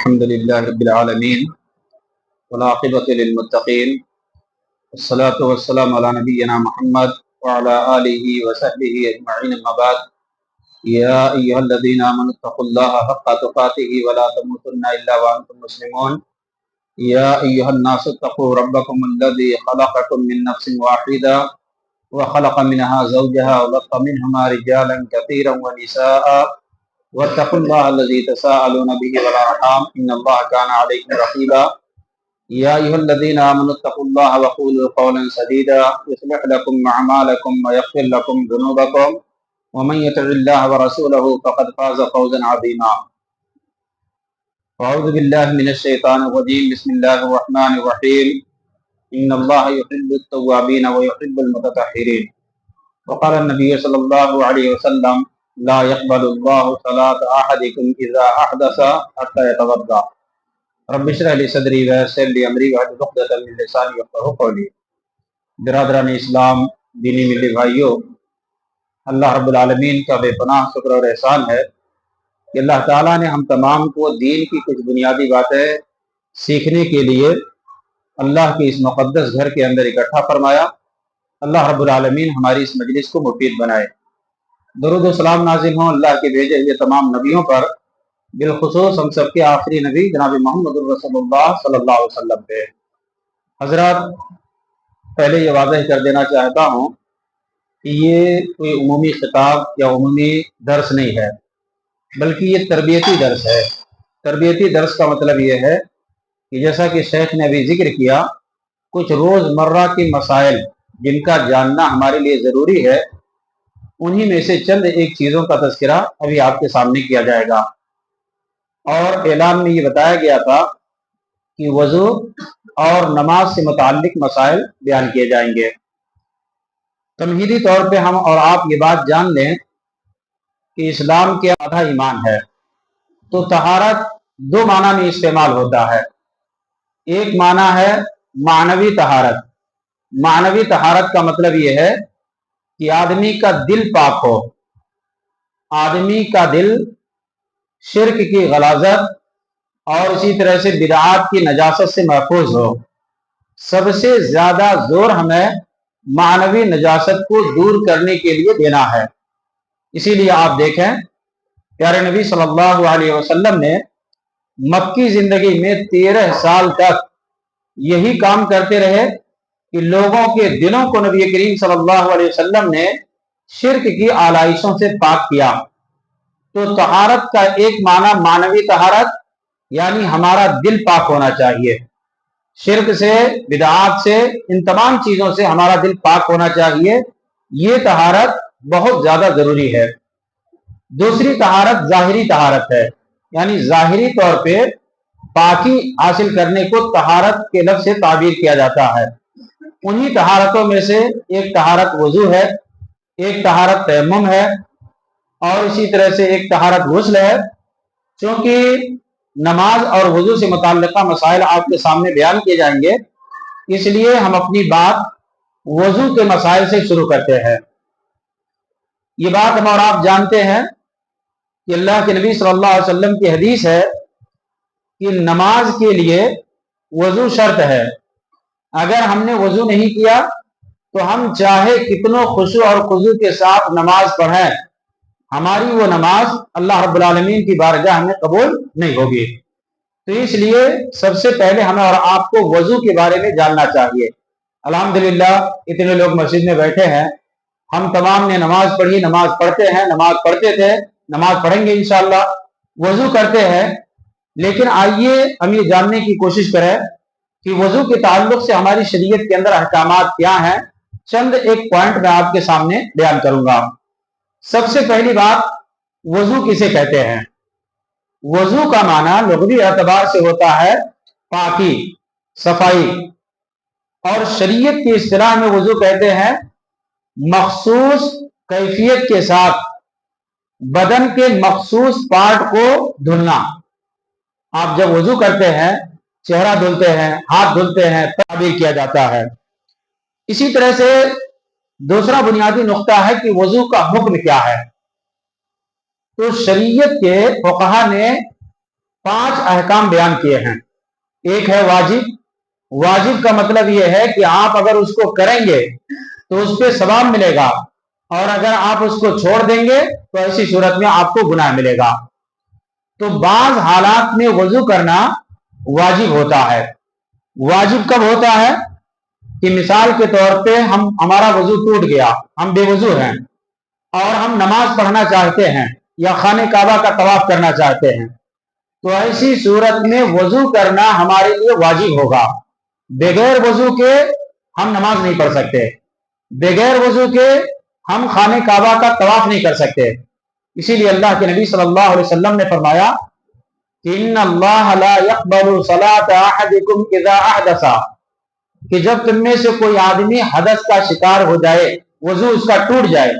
الحمد لله رب العالمين والعاقبة للمتقين والصلاة والسلام على نبينا محمد وعلى آله وصحبه أجمعين أما بعد يا أيها الذين آمنوا اتقوا الله حق تقاته ولا تموتن إلا وأنتم مسلمون يا أيها الناس اتقوا ربكم الذي خلقكم من نفس واحدة وخلق منها زوجها وبث منهما رجالا كثيرا ونساء واتقوا الله الذي تساءلون به والأرحام إن الله كان عليكم رقيبا يا أيها الذين آمنوا اتقوا الله وقولوا قولا سديدا يصلح لكم أعمالكم ويغفر لكم ذنوبكم ومن يطع الله ورسوله فقد فاز فوزا عظيما أعوذ بالله من الشيطان الرجيم بسم الله الرحمن الرحيم إن الله يحب التوابين ويحب المتطهرين وقال النبي صلى الله عليه وسلم لا يقبل الله صلاة أحدكم إذا أحدث حتى يتوضأ رب اشرح لي صدري ويسر لي أمري واحلل عقدة من لساني يفقهوا قولي۔ برادران اسلام، دینی ملی بھائیوں، اللہ رب العالمین کا بے پناہ شکر اور احسان ہے کہ اللہ تعالیٰ نے ہم تمام کو دین کی کچھ بنیادی باتیں سیکھنے کے لیے اللہ کے اس مقدس گھر کے اندر اکٹھا فرمایا۔ اللہ رب العالمین ہماری اس مجلس کو مفید بنائے۔ درود و سلام نازل ہوں اللہ کے بھیجے ہوئے تمام نبیوں پر، بالخصوص ہم سب کے آخری نبی جناب محمد رسول اللہ صلی اللہ علیہ وسلم پہ۔ حضرات، پہلے یہ واضح کر دینا چاہتا ہوں کہ یہ کوئی عمومی خطاب یا عمومی درس نہیں ہے، بلکہ یہ تربیتی درس ہے۔ تربیتی درس کا مطلب یہ ہے کہ جیسا کہ شیخ نے ابھی ذکر کیا، کچھ روزمرہ کے مسائل جن کا جاننا ہمارے لیے ضروری ہے، انہی میں سے چند ایک چیزوں کا تذکرہ ابھی آپ کے سامنے کیا جائے گا۔ اور اعلان میں یہ بتایا گیا تھا کہ وضو اور نماز سے متعلق مسائل بیان کیے جائیں گے۔ تمہیدی طور پہ ہم اور آپ یہ بات جان لیں کہ اسلام کے آدھا ایمان ہے، تو طہارت دو معنی میں استعمال ہوتا ہے۔ ایک معنی ہے معنوی طہارت۔ معنوی طہارت کا مطلب یہ ہے کہ آدمی کا دل پاک ہو، آدمی کا دل شرک کی غلاظت اور اسی طرح سے بدعات کی نجاست سے محفوظ ہو۔ سب سے زیادہ زور ہمیں معنوی نجاست کو دور کرنے کے لیے دینا ہے۔ اسی لیے آپ دیکھیں، پیارے نبی صلی اللہ علیہ وسلم نے مکی زندگی میں 13 سال تک یہی کام کرتے رہے کہ لوگوں کے دلوں کو نبی کریم صلی اللہ علیہ وسلم نے شرک کی آلائشوں سے پاک کیا۔ تو طہارت کا ایک معنی معنوی طہارت، یعنی ہمارا دل پاک ہونا چاہیے، شرک سے، بدعات سے، ان تمام چیزوں سے ہمارا دل پاک ہونا چاہیے۔ یہ طہارت بہت زیادہ ضروری ہے۔ دوسری طہارت ظاہری طہارت ہے، یعنی ظاہری طور پہ پاکی حاصل کرنے کو طہارت کے لفظ سے تعبیر کیا جاتا ہے۔ انہی طہارتوں میں سے ایک طہارت وضو ہے، ایک طہارت تیمم ہے، اور اسی طرح سے ایک طہارت غسل ہے۔ چونکہ نماز اور وضو سے متعلقہ مسائل آپ کے سامنے بیان کیے جائیں گے، اس لیے ہم اپنی بات وضو کے مسائل سے شروع کرتے ہیں۔ یہ بات ہم اور آپ جانتے ہیں کہ اللہ کے نبی صلی اللہ علیہ وسلم کی حدیث ہے کہ نماز کے لیے وضو شرط ہے۔ اگر ہم نے وضو نہیں کیا تو ہم چاہے کتنوں خشوع اور خضوع کے ساتھ نماز پڑھیں، ہماری وہ نماز اللہ رب العالمین کی بارگاہ میں قبول نہیں ہوگی۔ تو اس لیے سب سے پہلے ہمیں اور آپ کو وضو کے بارے میں جاننا چاہیے۔ الحمدللہ اتنے لوگ مسجد میں بیٹھے ہیں، ہم تمام نے نماز پڑھی، نماز پڑھتے ہیں، نماز پڑھتے تھے، نماز پڑھیں گے انشاءاللہ، وضو کرتے ہیں۔ لیکن آئیے ہم یہ جاننے کی کوشش کریں کہ وضو کے تعلق سے ہماری شریعت کے اندر احکامات کیا ہیں۔ چند ایک پوائنٹ میں آپ کے سامنے بیان کروں گا۔ سب سے پہلی بات، وضو کسے کہتے ہیں؟ وضو کا معنی لغوی اعتبار سے ہوتا ہے پاکی، صفائی، اور شریعت کی اصطلاح میں وضو کہتے ہیں مخصوص کیفیت کے ساتھ بدن کے مخصوص پارٹ کو دھلنا۔ آپ جب وضو کرتے ہیں، چہرہ دھلتے ہیں، ہاتھ دھلتے ہیں، تعبیر کیا جاتا ہے۔ اسی طرح سے دوسرا بنیادی نقطہ ہے کہ وضو کا حکم کیا ہے۔ تو شریعت کے فقہا نے 5 अहकाम बयान किए हैं। एक है वाजिब। वाजिब का मतलब यह है कि आप अगर उसको करेंगे तो उस पर सवाब मिलेगा, और अगर आप उसको छोड़ देंगे तो ऐसी सूरत में आपको गुनाह मिलेगा। तो बाज हालात में वजू करना वाजिब होता है। वाजिब कब होता है कि मिसाल के तौर पे हमारा वजू टूट गया, हम बेवजू हैं और हम नमाज पढ़ना चाहते हैं या खाने काबा का तवाफ करना चाहते हैं, तो ऐसी सूरत में वजू करना हमारे लिए वाजिब होगा। बगैर वजू के हम नमाज नहीं पढ़ सकते, बगैर वजू के हम खाने काबा का तवाफ नहीं कर सकते। इसीलिए अल्लाह के नबी सल्लल्लाहु अलैहि वसल्लम ने फरमाया कि इन्नल्लाह ला यक़बलु सलात अहदिकुम इज़ा अहदसा, कि जब तुममें से कोई आदमी हदस का शिकार हो जाए, वजू उसका टूट जाए,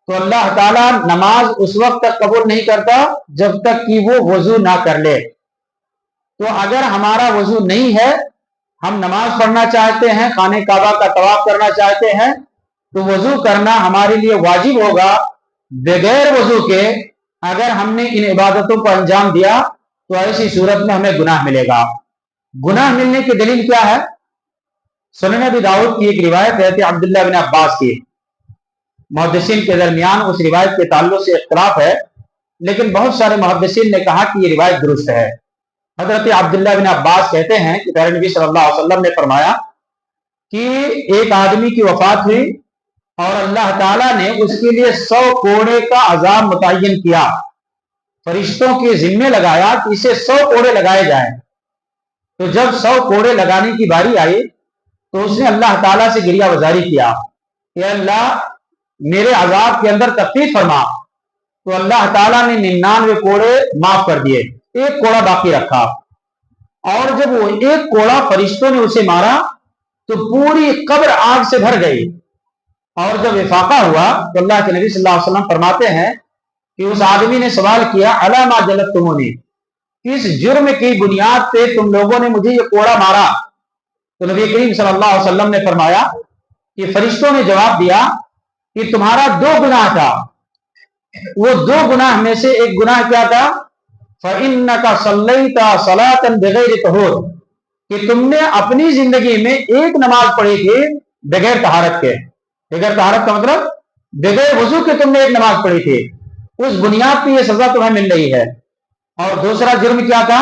तो अल्लाह ताला नमाज उस वक्त तक कबूल नहीं करता जब तक कि वो वजू ना कर ले। तो अगर हमारा वजू नहीं है, हम नमाज पढ़ना चाहते हैं, खाने काबा का तवाफ करना चाहते हैं, तो वजू करना हमारे लिए वाजिब होगा। बगैर वजू के अगर हमने इन इबादतों को अंजाम दिया तो ऐसी सूरत में हमें गुनाह मिलेगा। गुनाह मिलने की दलील क्या है? सुनन अबी दाऊद की एक रिवायत है कि अब्दुल्लाह बिन अब्बास की, मुहद्दिसीन के दरमियान उस रिवायत के ताल्लुक से इख्तिलाफ है, लेकिन बहुत सारे मुहद्दिसीन ने कहा कि ये रिवायत दुरुस्त है। हजरत अब्दुल्लाह बिन अब्बास कहते हैं कि प्यारे नबी सल्लल्लाहु अलैहि वसल्लम ने फरमाया कि एक आदमी की वफात हुई और अल्लाह ताला ने उसके लिए 100 कोड़े का अजाब मुतय्यन किया, फरिश्तों के जिम्मे लगाया कि इसे 100 कोड़े लगाए जाएं। तो जब 100 कोड़े लगाने की बारी आई तो उसने अल्लाह ताला से गिरिया वजारी किया कि अल्लाह मेरे अजाब के अंदर तखफीफ फरमा। तो अल्लाह ताला ने 99 कोड़े माफ कर दिए, एक कोड़ा बाकी रखा। और जब वो एक कोड़ा फरिश्तों ने उसे मारा तो पूरी कब्र आग से भर गई। और जब इफाका हुआ तो अल्लाह के नबी सल्लल्लाहु अलैहि वसल्लम फरमाते हैं कि उस आदमी ने सवाल किया, अला मा जलत तुमोने, किस जुर्म की बुनियाद पे तुम लोगों ने मुझे ये कोड़ा मारा? तो नबी करीम सल्लल्लाहु अलैहि वसल्लम ने फरमाया कि फरिश्तों ने जवाब दिया कि तुम्हारा 2 गुनाह था। वो 2 गुनाह में से एक गुनाह क्या था? फ़इन्नका सल्लैता सलातन बिगैर तहूर, कि तुमने अपनी जिंदगी में एक नमाज पढ़ी थी बगैर तहारत के। बगैर तहारत का मतलब बगैर वजू के तुमने एक नमाज पढ़ी थी, उस बुनियाद पर यह सजा तुम्हें मिल रही है। और दूसरा जुर्म क्या था?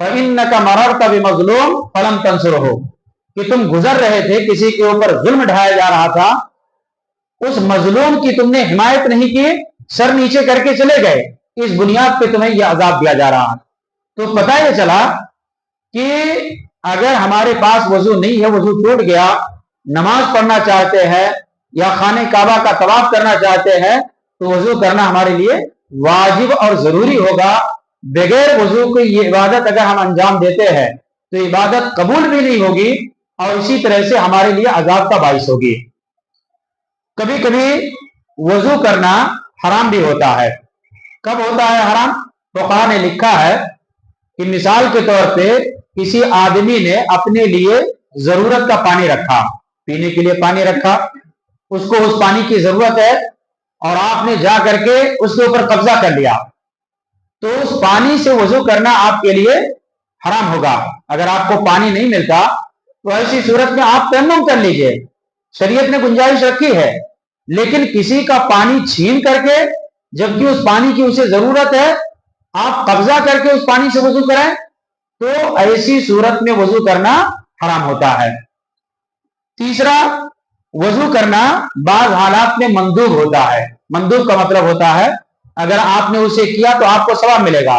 फ़इन्नका मररता बिमज़लूम फलम तंसुरहु, कि तुम गुजर रहे थे, किसी के ऊपर जुल्म ढाया जा रहा था, उस मजलूम की तुमने हिमायत नहीं की, सर नीचे करके चले गए, इस बुनियाद पे तुम्हें यह अजाब दिया जा रहा है। तो पता ये चला कि अगर हमारे पास वजू नहीं है, वजू टूट गया, नमाज पढ़ना चाहते हैं या खाने काबा का तवाफ करना चाहते हैं, तो वजू करना हमारे लिए वाजिब और जरूरी होगा। बगैर वजू की ये इबादत अगर हम अंजाम देते हैं तो इबादत कबूल भी नहीं होगी और इसी तरह से हमारे लिए अजाब का बाइस होगी। कभी कभी वजू करना हराम भी होता है। कब होता है हराम? फुक़हा ने लिखा है कि मिसाल के तौर पे किसी आदमी ने अपने लिए जरूरत का पानी रखा, पीने के लिए पानी रखा, उसको उस पानी की जरूरत है और आपने जा करके उसके ऊपर कब्जा कर लिया, तो उस पानी से वजू करना आपके लिए हराम होगा। अगर आपको पानी नहीं मिलता तो ऐसी सूरत में आप तयम्मुम कर लीजिए, शरीयत ने गुंजाइश रखी है। लेकिन किसी का पानी छीन करके, जबकि उस पानी की उसे जरूरत है, आप कब्जा करके उस पानी से वजू करें, तो ऐसी सूरत में वजू करना हराम होता है। तीसरा, वजू करना बाज हालात में मंदूब होता है। मंदूब का मतलब होता है अगर आपने उसे किया तो आपको सवाब मिलेगा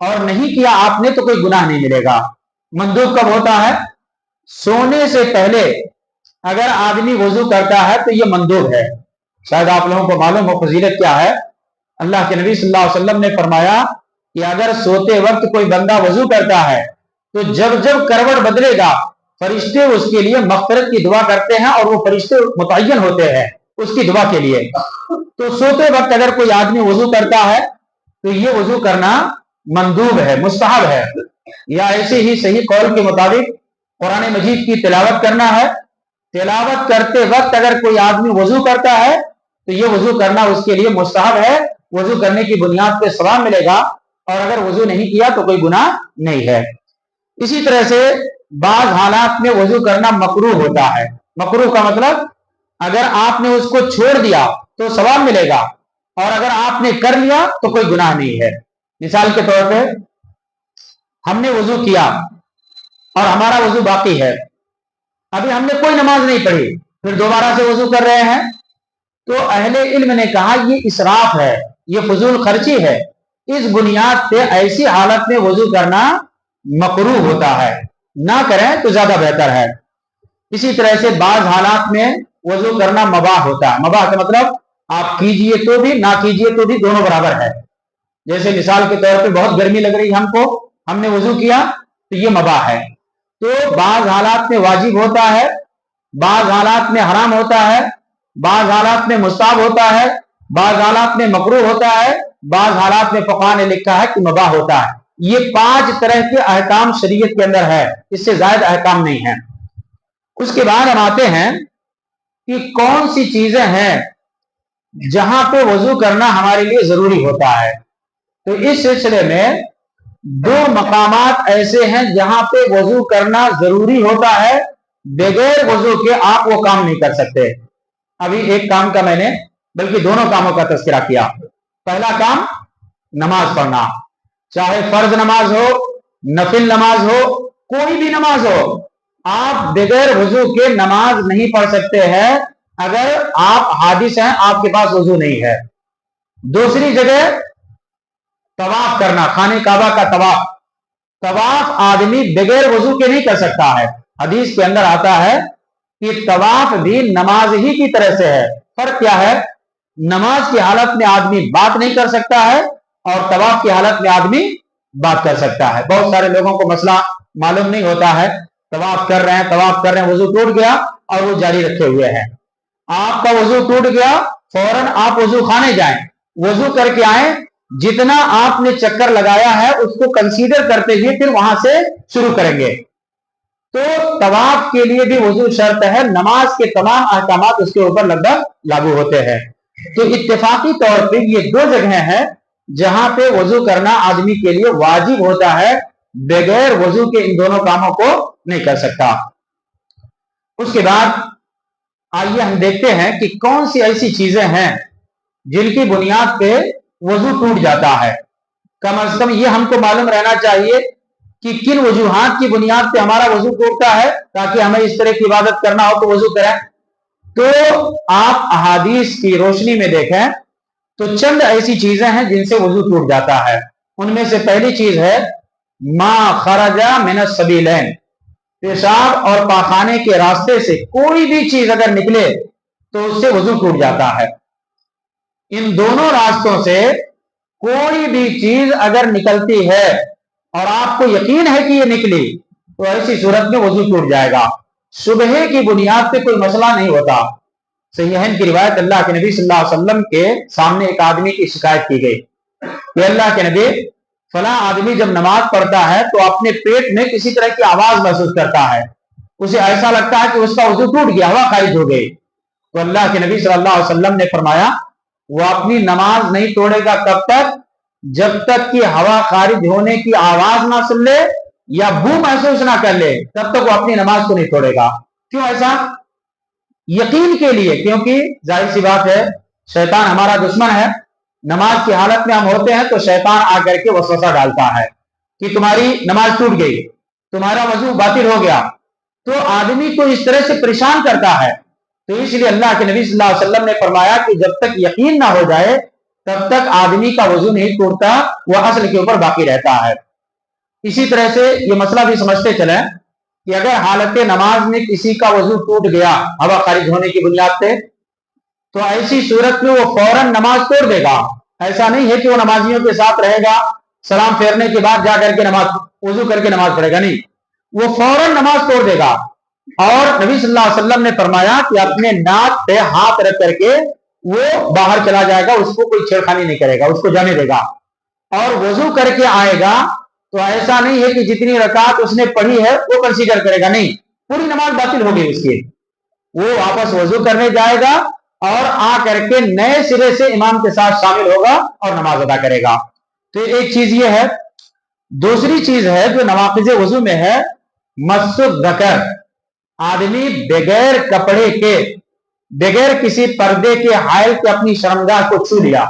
और नहीं किया आपने तो कोई गुनाह नहीं मिलेगा। मंदूब कब होता है? सोने से पहले अगर आदमी वजू करता है तो यह मंदूब है। शायद आप लोगों को मालूम हो फजीलत क्या है। अल्लाह के नबी सल्लल्लाहु अलैहि वसल्लम ने फरमाया कि अगर सोते वक्त कोई बंदा वजू करता है तो जब जब करवट बदलेगा फरिश्ते उसके लिए मग़फ़िरत की दुआ करते हैं और वो फरिश्ते मुतय्यन होते हैं उसकी दुआ के लिए। तो सोते वक्त अगर कोई आदमी वजू करता है तो ये वजू करना मंदूब है, मुस्तहब है। या ऐसे ही सही कौल के मुताबिक कुरान मजीद की तिलावत करना है। तिलावत करते वक्त अगर कोई आदमी वजू करता है तो ये वजू करना उसके लिए मुस्तहब है, वजू करने की बुनियाद पे सवाब मिलेगा। اور اگر وضو نہیں کیا تو کوئی گناہ نہیں ہے۔ اسی طرح سے بعض حالات میں وضو کرنا مکروہ ہوتا ہے۔ مکروہ کا مطلب اگر آپ نے اس کو چھوڑ دیا تو ثواب ملے گا، اور اگر آپ نے کر لیا تو کوئی گناہ نہیں ہے۔ مثال کے طور پہ ہم نے وضو کیا اور ہمارا وضو باقی ہے، ابھی ہم نے کوئی نماز نہیں پڑھی، پھر دوبارہ سے وضو کر رہے ہیں، تو اہل علم نے کہا یہ اسراف ہے، یہ فضول خرچی ہے۔ اس بنیاد پہ ایسی حالت میں وضو کرنا مکروہ ہوتا ہے، نہ کریں تو زیادہ بہتر ہے۔ اسی طرح سے بعض حالات میں وضو کرنا مباح ہوتا ہے۔ مباح کا مطلب آپ کیجئے تو بھی نہ کیجئے تو بھی دونوں برابر ہے۔ جیسے مثال کے طور پہ بہت گرمی لگ رہی ہم کو، ہم نے وضو کیا تو یہ مباح ہے۔ تو بعض حالات میں واجب ہوتا ہے، بعض حالات میں حرام ہوتا ہے، بعض حالات میں مستحب ہوتا ہے، بعض حالات میں مکروہ ہوتا ہے، بعض حالات میں فقہا نے لکھا ہے کہ مباح ہوتا ہے۔ یہ 5 طرح کے احکام شریعت کے اندر ہے، اس سے زائد احکام نہیں ہیں۔ اس کے بعد ہم آتے ہیں کہ کون سی چیزیں ہیں جہاں پہ وضو کرنا ہمارے لیے ضروری ہوتا ہے۔ تو اس سلسلے میں 2 مقامات ایسے ہیں جہاں پہ وضو کرنا ضروری ہوتا ہے، بغیر وضو کے آپ وہ کام نہیں کر سکتے۔ ابھی ایک کام کا میں نے بلکہ دونوں کاموں کا تذکرہ کیا۔ پہلا کام نماز پڑھنا، چاہے فرض نماز ہو، نفل نماز ہو، کوئی بھی نماز ہو، آپ بغیر وضو کے نماز نہیں پڑھ سکتے ہیں اگر آپ حادث ہیں، آپ کے پاس وضو نہیں ہے۔ دوسری جگہ طواف کرنا، خانہ کعبہ کا طواف، طواف آدمی بغیر وضو کے نہیں کر سکتا ہے۔ حدیث کے اندر آتا ہے کہ طواف بھی نماز ہی کی طرح سے ہے۔ فرق کیا ہے؟ نماز کی حالت میں آدمی بات نہیں کر سکتا ہے، اور طواف کی حالت میں آدمی بات کر سکتا ہے۔ بہت سارے لوگوں کو مسئلہ معلوم نہیں ہوتا ہے، طواف کر رہے ہیں، وضو ٹوٹ گیا اور وہ جاری رکھے ہوئے ہیں۔ آپ کا وضو ٹوٹ گیا، فوراً آپ وضو خانے جائیں، وضو کر کے آئیں، جتنا آپ نے چکر لگایا ہے اس کو کنسیڈر کرتے ہوئے پھر وہاں سے شروع کریں گے۔ تو طواف کے لیے بھی وضو شرط ہے، نماز کے تمام احکامات اس کے اوپر لگ بھگ لاگو ہوتے ہیں۔ تو اتفاقی طور پہ یہ 2 جگہیں ہیں جہاں پہ وضو کرنا آدمی کے لیے واجب ہوتا ہے، بغیر وضو کے ان دونوں کاموں کو نہیں کر سکتا۔ اس کے بعد آئیے ہم دیکھتے ہیں کہ کون سی ایسی چیزیں ہیں جن کی بنیاد پہ وضو ٹوٹ جاتا ہے۔ کم از کم یہ ہم کو معلوم رہنا چاہیے کہ کن وجوہات کی بنیاد پہ ہمارا وضو ٹوٹتا ہے، تاکہ ہمیں اس طرح کی عبادت کرنا ہو تو وضو کریں۔ تو آپ احادیث کی روشنی میں دیکھیں تو چند ایسی چیزیں ہیں جن سے وضو ٹوٹ جاتا ہے۔ ان میں سے پہلی چیز ہے ما خرج من السبیلین، پیشاب اور پاخانے کے راستے سے کوئی بھی چیز اگر نکلے تو اس سے وضو ٹوٹ جاتا ہے۔ ان دونوں راستوں سے کوئی بھی چیز اگر نکلتی ہے اور آپ کو یقین ہے کہ یہ نکلی تو ایسی صورت میں وضو ٹوٹ جائے گا۔ صبح کی بنیاد پہ کوئی مسئلہ نہیں ہوتا۔ صحیحین کی روایت، اللہ کے نبی صلی اللہ علیہ وسلم کے سامنے ایک آدمی کی شکایت کی گئی کہ اللہ کے نبی، فلاں آدمی جب نماز پڑھتا ہے تو اپنے پیٹ میں کسی طرح کی آواز محسوس کرتا ہے، اسے ایسا لگتا ہے کہ اس کا وضو ٹوٹ گیا، ہوا خارج ہو گئی۔ تو اللہ کے نبی صلی اللہ علیہ وسلم نے فرمایا وہ اپنی نماز نہیں توڑے گا کب تک؟ جب تک کہ ہوا خارج ہونے کی آواز نہ سن لے یا بو محسوس نہ کر لے، تب تک وہ اپنی نماز کو نہیں توڑے گا۔ کیوں ایسا؟ یقین کے لیے، کیونکہ ظاہر سی بات ہے شیطان ہمارا دشمن ہے۔ نماز کی حالت میں ہم ہوتے ہیں تو شیطان آ کر کے وسوسہ ڈالتا ہے کہ تمہاری نماز ٹوٹ گئی، تمہارا وضو باطل ہو گیا، تو آدمی کو اس طرح سے پریشان کرتا ہے۔ تو اس لیے اللہ کے نبی صلی اللہ علیہ وسلم نے فرمایا کہ جب تک یقین نہ ہو جائے تب تک آدمی کا وضو نہیں ٹوٹتا، وہ اصل کے اوپر باقی رہتا ہے۔ اسی طرح سے یہ مسئلہ بھی سمجھتے چلیں کہ اگر حالت نماز میں کسی کا وضو ٹوٹ گیا ہوا خارج ہونے کی بنیاد پہ، تو ایسی صورت میں وہ فوراً نماز توڑ دے گا۔ ایسا نہیں ہے کہ وہ نمازیوں کے ساتھ رہے گا، سلام پھیرنے کے بعد جا کر کے وضو کر کے نماز پڑھے گا، نہیں، وہ فوراً نماز توڑ دے گا۔ اور نبی صلی اللہ علیہ وسلم نے فرمایا کہ اپنے ناک پہ ہاتھ رکھ کر کے وہ باہر چلا جائے گا، اس کو کوئی چھیڑخانی نہیں کرے گا، اس کو جانے دے گا، اور وضو کر کے آئے گا۔ تو ایسا نہیں ہے کہ جتنی رکعت اس نے پڑھی ہے وہ کنسیڈر کرے گا، نہیں، پوری نماز باطل ہو گئی اس کی۔ وہ واپس وضو کرنے جائے گا اور آ کر کے نئے سرے سے امام کے ساتھ شامل ہوگا اور نماز ادا کرے گا۔ تو ایک چیز یہ ہے. دوسری چیز ہے جو نواقض وضو میں ہے مس الذکر. آدمی بغیر کپڑے کے بغیر کسی پردے کے حائل کے اپنی شرمگاہ کو چھو لیا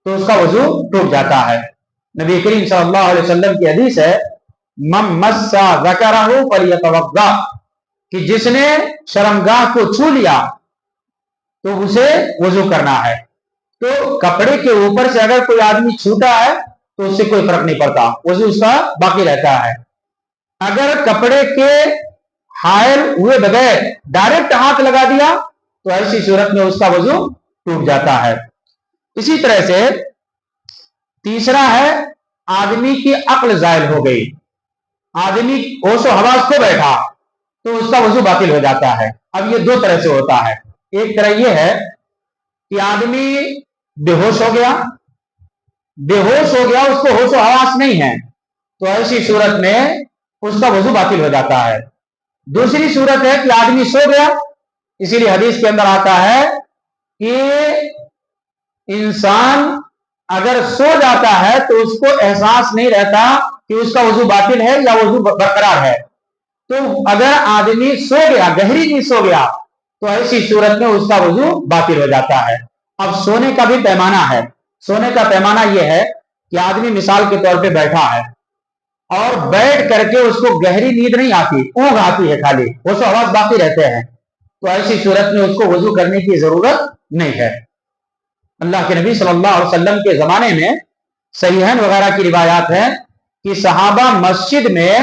تو اس کا وضو ٹوٹ جاتا ہے. نبی کریم صلی اللہ علیہ وسلم کی حدیث ہے من مس ذکرہ فلیتوضا کہ جس نے شرمگاہ کو چھو لیا تو اسے وضو کرنا ہے. تو کپڑے کے اوپر سے اگر کوئی آدمی چھوٹا ہے تو اس سے کوئی فرق نہیں پڑتا, وضو اس کا باقی رہتا ہے. اگر کپڑے کے حائل ہوئے بغیر ڈائریکٹ ہاتھ لگا دیا تو ایسی صورت میں اس کا وضو ٹوٹ جاتا ہے. اسی طرح سے تیسرا ہے آدمی کی عقل زائل ہو گئی, آدمی ہوش و حواس کھو بیٹھا تو اس کا وضو باطل ہو جاتا ہے. اب یہ دو طرح سے ہوتا ہے. ایک طرح یہ ہے کہ آدمی بے ہوش ہو گیا, اس کو ہوش و حواس نہیں ہے تو ایسی صورت میں اس کا وضو باطل ہو جاتا ہے. دوسری صورت ہے کہ آدمی سو گیا, اسی لیے حدیث کے اندر آتا ہے کہ انسان اگر سو جاتا ہے تو اس کو احساس نہیں رہتا کہ اس کا وضو باطل ہے یا وضو برقرار ہے. تو اگر آدمی سو گیا, گہری نیند سو گیا تو ایسی صورت میں اس کا وضو باطل ہو جاتا ہے. اب سونے کا بھی پیمانہ ہے. سونے کا پیمانہ یہ ہے کہ آدمی مثال کے طور پہ بیٹھا ہے اور بیٹھ کر کے اس کو گہری نیند نہیں آتی, اونگ آتی ہے, خالی ہوش و حواس باقی رہتے ہیں, تو ایسی صورت میں اس کو وضو کرنے کی ضرورت نہیں ہے. اللہ کے نبی صلی اللہ علیہ وسلم کے زمانے میں صحیحین وغیرہ کی روایات ہیں کہ صحابہ مسجد میں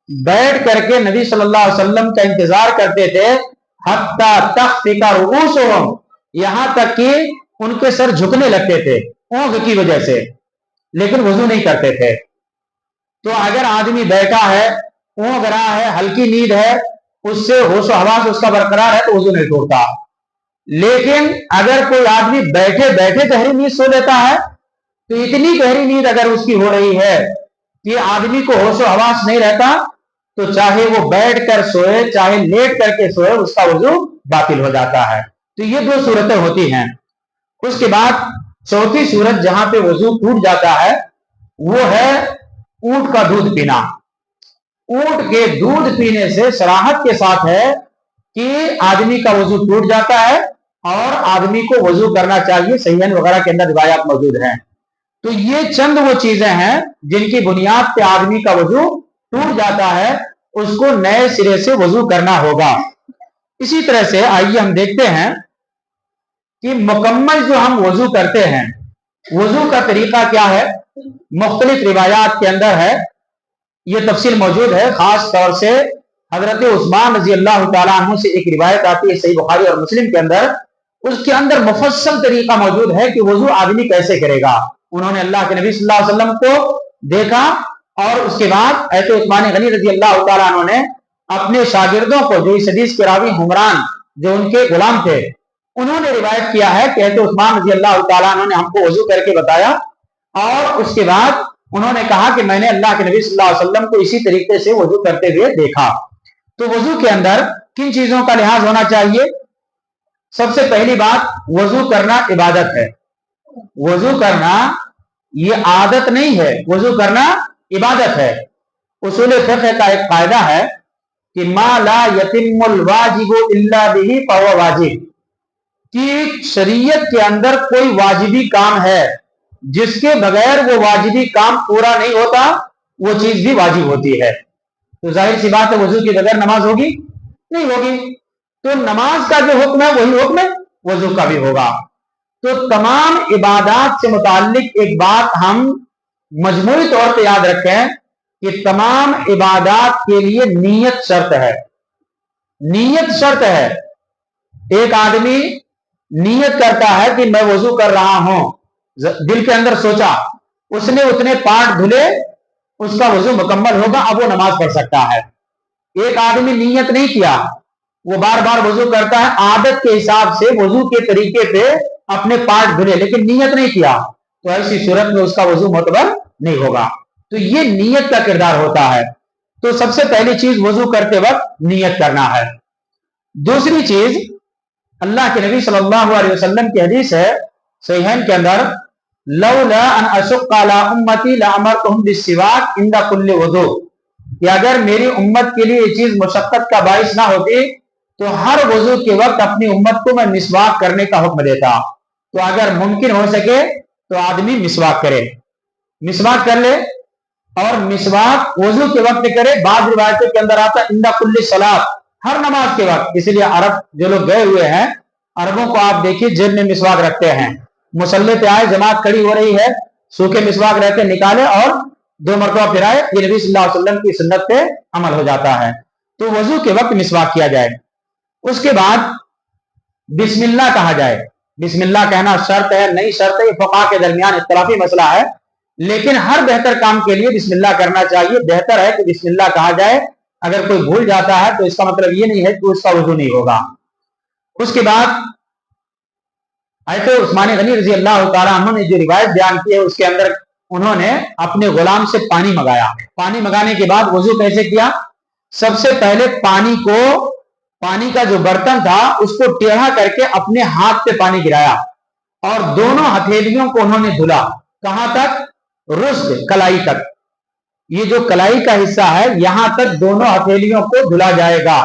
بیٹھ کر کے نبی صلی اللہ علیہ وسلم کا انتظار کرتے تھے حتی تخفق رؤوسہم, یہاں تک کہ ان کے سر جھکنے لگتے تھے اونگ کی وجہ سے, لیکن وضو نہیں کرتے تھے. تو اگر آدمی بیٹھا ہے, اونگ رہا ہے, ہلکی نیند ہے, اس سے ہوش و حواس اس کا برقرار ہے تو وضو نہیں ٹوٹتا. لیکن اگر کوئی آدمی بیٹھے بیٹھے گہری نیند سو لیتا ہے تو اتنی گہری نیند اگر اس کی ہو رہی ہے کہ آدمی کو ہوش و حواس نہیں رہتا تو چاہے وہ بیٹھ کر سوئے چاہے لیٹ کر کے سوئے اس کا وضو باطل ہو جاتا ہے. تو یہ دو صورتیں ہوتی ہیں. اس کے بعد چوتھی صورت جہاں پہ وضو ٹوٹ جاتا ہے وہ ہے اونٹ کا دودھ پینا. اونٹ کے دودھ پینے سے صراحت کے ساتھ ہے کہ آدمی کا وضو ٹوٹ جاتا ہے اور آدمی کو وضو کرنا چاہیے. صحیحین وغیرہ کے اندر روایات موجود ہیں. تو یہ چند وہ چیزیں ہیں جن کی بنیاد پہ آدمی کا وضو ٹوٹ جاتا ہے, اس کو نئے سرے سے وضو کرنا ہوگا. اسی طرح سے آئیے ہم دیکھتے ہیں کہ مکمل جو ہم وضو کرتے ہیں وضو کا طریقہ کیا ہے. مختلف روایات کے اندر ہے, یہ تفصیل موجود ہے. خاص طور سے حضرت عثمان رضی اللہ تعالیٰ عنہ سے ایک روایت آتی ہے صحیح بخاری اور مسلم کے اندر, اس کے اندر مفصل طریقہ موجود ہے کہ وضو آدمی کیسے کرے گا. انہوں نے اللہ کے نبی صلی اللہ علیہ وسلم کو دیکھا اور اس کے بعد حضرت عثمان غنی رضی اللہ تعالیٰ عنہ نے اپنے شاگردوں کو, جو اس حدیث کے راوی حمران جو ان کے غلام تھے, انہوں نے روایت کیا ہے کہ حضرت عثمان رضی اللہ تعالیٰ عنہ نے ہم کو وضو کر کے بتایا اور اس کے بعد انہوں نے کہا کہ میں نے اللہ کے نبی صلی اللہ علیہ وسلم کو اسی طریقے سے وضو کرتے ہوئے دیکھا. تو وضو کے اندر کن چیزوں کا لحاظ ہونا چاہیے. سب سے پہلی بات, وضو کرنا عبادت ہے. وضو کرنا یہ عادت نہیں ہے, وضو کرنا عبادت ہے. اصول فقہ کا ایک قاعدہ ہے کہ ما لا یتم الواجب الا به فهو واجب, کہ شریعت کے اندر کوئی واجبی کام ہے جس کے بغیر وہ واجبی کام پورا نہیں ہوتا وہ چیز بھی واجب ہوتی ہے. تو ظاہر سی بات ہے وضو کے بغیر نماز ہوگی نہیں ہوگی, تو نماز کا جو حکم ہے وہی حکم وضو کا بھی ہوگا. تو تمام عبادات سے متعلق ایک بات ہم مجموعی طور پہ یاد رکھیں کہ تمام عبادات کے لیے نیت شرط ہے. نیت شرط ہے. ایک آدمی نیت کرتا ہے کہ میں وضو کر رہا ہوں, دل کے اندر سوچا, اس نے اتنے پارٹ دھلے, اس کا وضو مکمل ہوگا, اب وہ نماز پڑھ سکتا ہے. ایک آدمی نیت نہیں کیا, وہ بار بار وضو کرتا ہے, عادت کے حساب سے وضو کے طریقے پہ اپنے پارٹ دھلے لیکن نیت نہیں کیا, تو ایسی صورت میں اس کا وضو معتبر نہیں ہوگا. تو یہ نیت کا کردار ہوتا ہے. تو سب سے پہلی چیز وضو کرتے وقت نیت کرنا ہے. دوسری چیز اللہ کے نبی صلی اللہ علیہ وسلم کی حدیث ہے صحیحین کے اندر, लौला अन अशुक्क अला उम्मती लअमरतुहुम बिस्सिवाक इंदा कुल्ली वुदू, कि अगर मेरी उम्मत के लिए ये चीज मुशक्कत का बाइस ना होती तो हर वजू के वक्त अपनी उम्मत को मैं मिसवाक करने का हुक्म देता। तो अगर मुमकिन हो सके तो आदमी मिसवाक करे, मिसवाक कर ले, और मिसवाक वजू के वक्त करे। बाद रिवायतों के अंदर आता इंदा कुल्ली सलात, हर नमाज के वक्त। इसलिए अरब जो लोग गए हुए हैं, अरबों को आप देखिए जेब में मिसवाक रखते हैं, मुसल्ले पे आए, जमात खड़ी हो रही है, सूखे मिसवाक रहते निकाले और 2 मरतबा फिराए, ये नबी सल्लल्लाहु अलैहि वसल्लम की सुन्नत पे अमल हो जाता है। तो वजू के वक्त मिसवाक किया जाए। उसके बाद बिस्मिल्लाह कहा जाए। बिस्मिल्लाह कहना शर्त है नहीं शर्त है, ये फुक़हा के दरमियान इख्तिलाफी मसला है, लेकिन हर बेहतर काम के लिए बिस्मिल्लाह करना चाहिए। बेहतर है कि बिस्मिल्लाह कहा जाए। अगर कोई भूल जाता है तो इसका मतलब ये नहीं है कि उसका वजू नहीं होगा। उसके बाद आयत उस्मान गनी रजी अल्लाह तआला अन्हु ने जो रिवायत बयान की है, उसके अंदर उन्होंने अपने गुलाम से पानी मंगाया। पानी मंगाने के बाद वजू कैसे किया? सबसे पहले पानी का जो बर्तन था उसको टेढ़ा करके अपने हाथ पे पानी गिराया और दोनों हथेलियों को उन्होंने धुला। कहां तक? रुस्ग, कलाई तक। ये जो कलाई का हिस्सा है यहां तक दोनों हथेलियों को धुला जाएगा।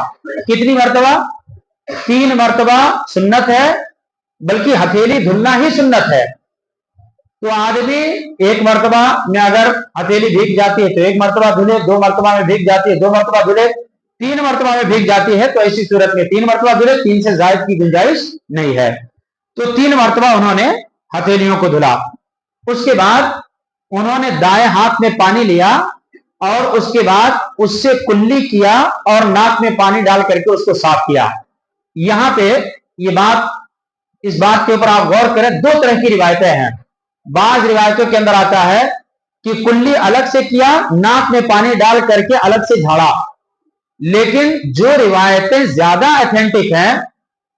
कितनी मर्तबा? 3 मर्तबा सुन्नत है, बल्कि हथेली धुलना ही सुन्नत है। तो आदमी 1 मर्तबा में अगर हथेली भीग जाती है तो 1 मर्तबा धुले, 2 मर्तबा में भीग जाती है 2 मर्तबा धुले, 3 मर्तबा में भीग जाती है तो ऐसी सूरत में 3 मर्तबा धुले, 3 से जायद की गुंजाइश नहीं है। तो 3 मर्तबा उन्होंने हथेलियों को धुला। उसके बाद उन्होंने दाएं हाथ में पानी लिया और उसके बाद उससे कुल्ली किया और नाक में पानी डाल करके उसको साफ किया। यहां पे इस बात के ऊपर आप गौर करें, 2 तरह की रिवायतें हैं। बाज रिवायतों के अंदर आता है कि कुल्ली अलग से किया, नाक में पानी डाल करके अलग से झाड़ा। लेकिन जो रिवायतें ज्यादा ऑथेंटिक हैं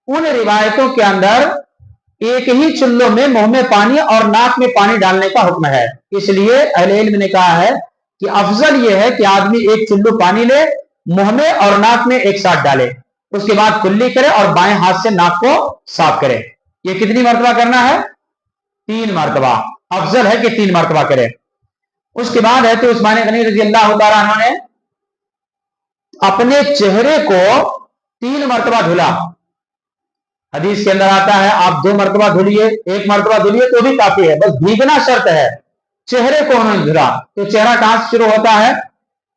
उन रिवायतों के अंदर एक ही चुल्लों में मुंह में पानी और नाक में पानी डालने का हुक्म है। इसलिए अहले इल्म ने कहा है कि अफजल यह है कि आदमी एक चुल्लू पानी ले, मुंह में और नाक में एक साथ डाले, उसके बाद कुल्ली करे और बाएं हाथ से नाक को साफ करे। ये कितनी मर्तबा करना है? 3 मर्तबा। अफजल है कि 3 मर्तबा करे। उसके बाद है तो उस्मान गनी रजी अल्लाह तआला अन्हु ने अपने चेहरे को 3 मर्तबा धुला। हदीस के अंदर आता है आप 2 मर्तबा धुलिए, 1 मर्तबा धुलिए तो भी काफी है, बस भीगना शर्त है। चेहरे को उन्होंने धुला। तो चेहरा कहां से शुरू होता है?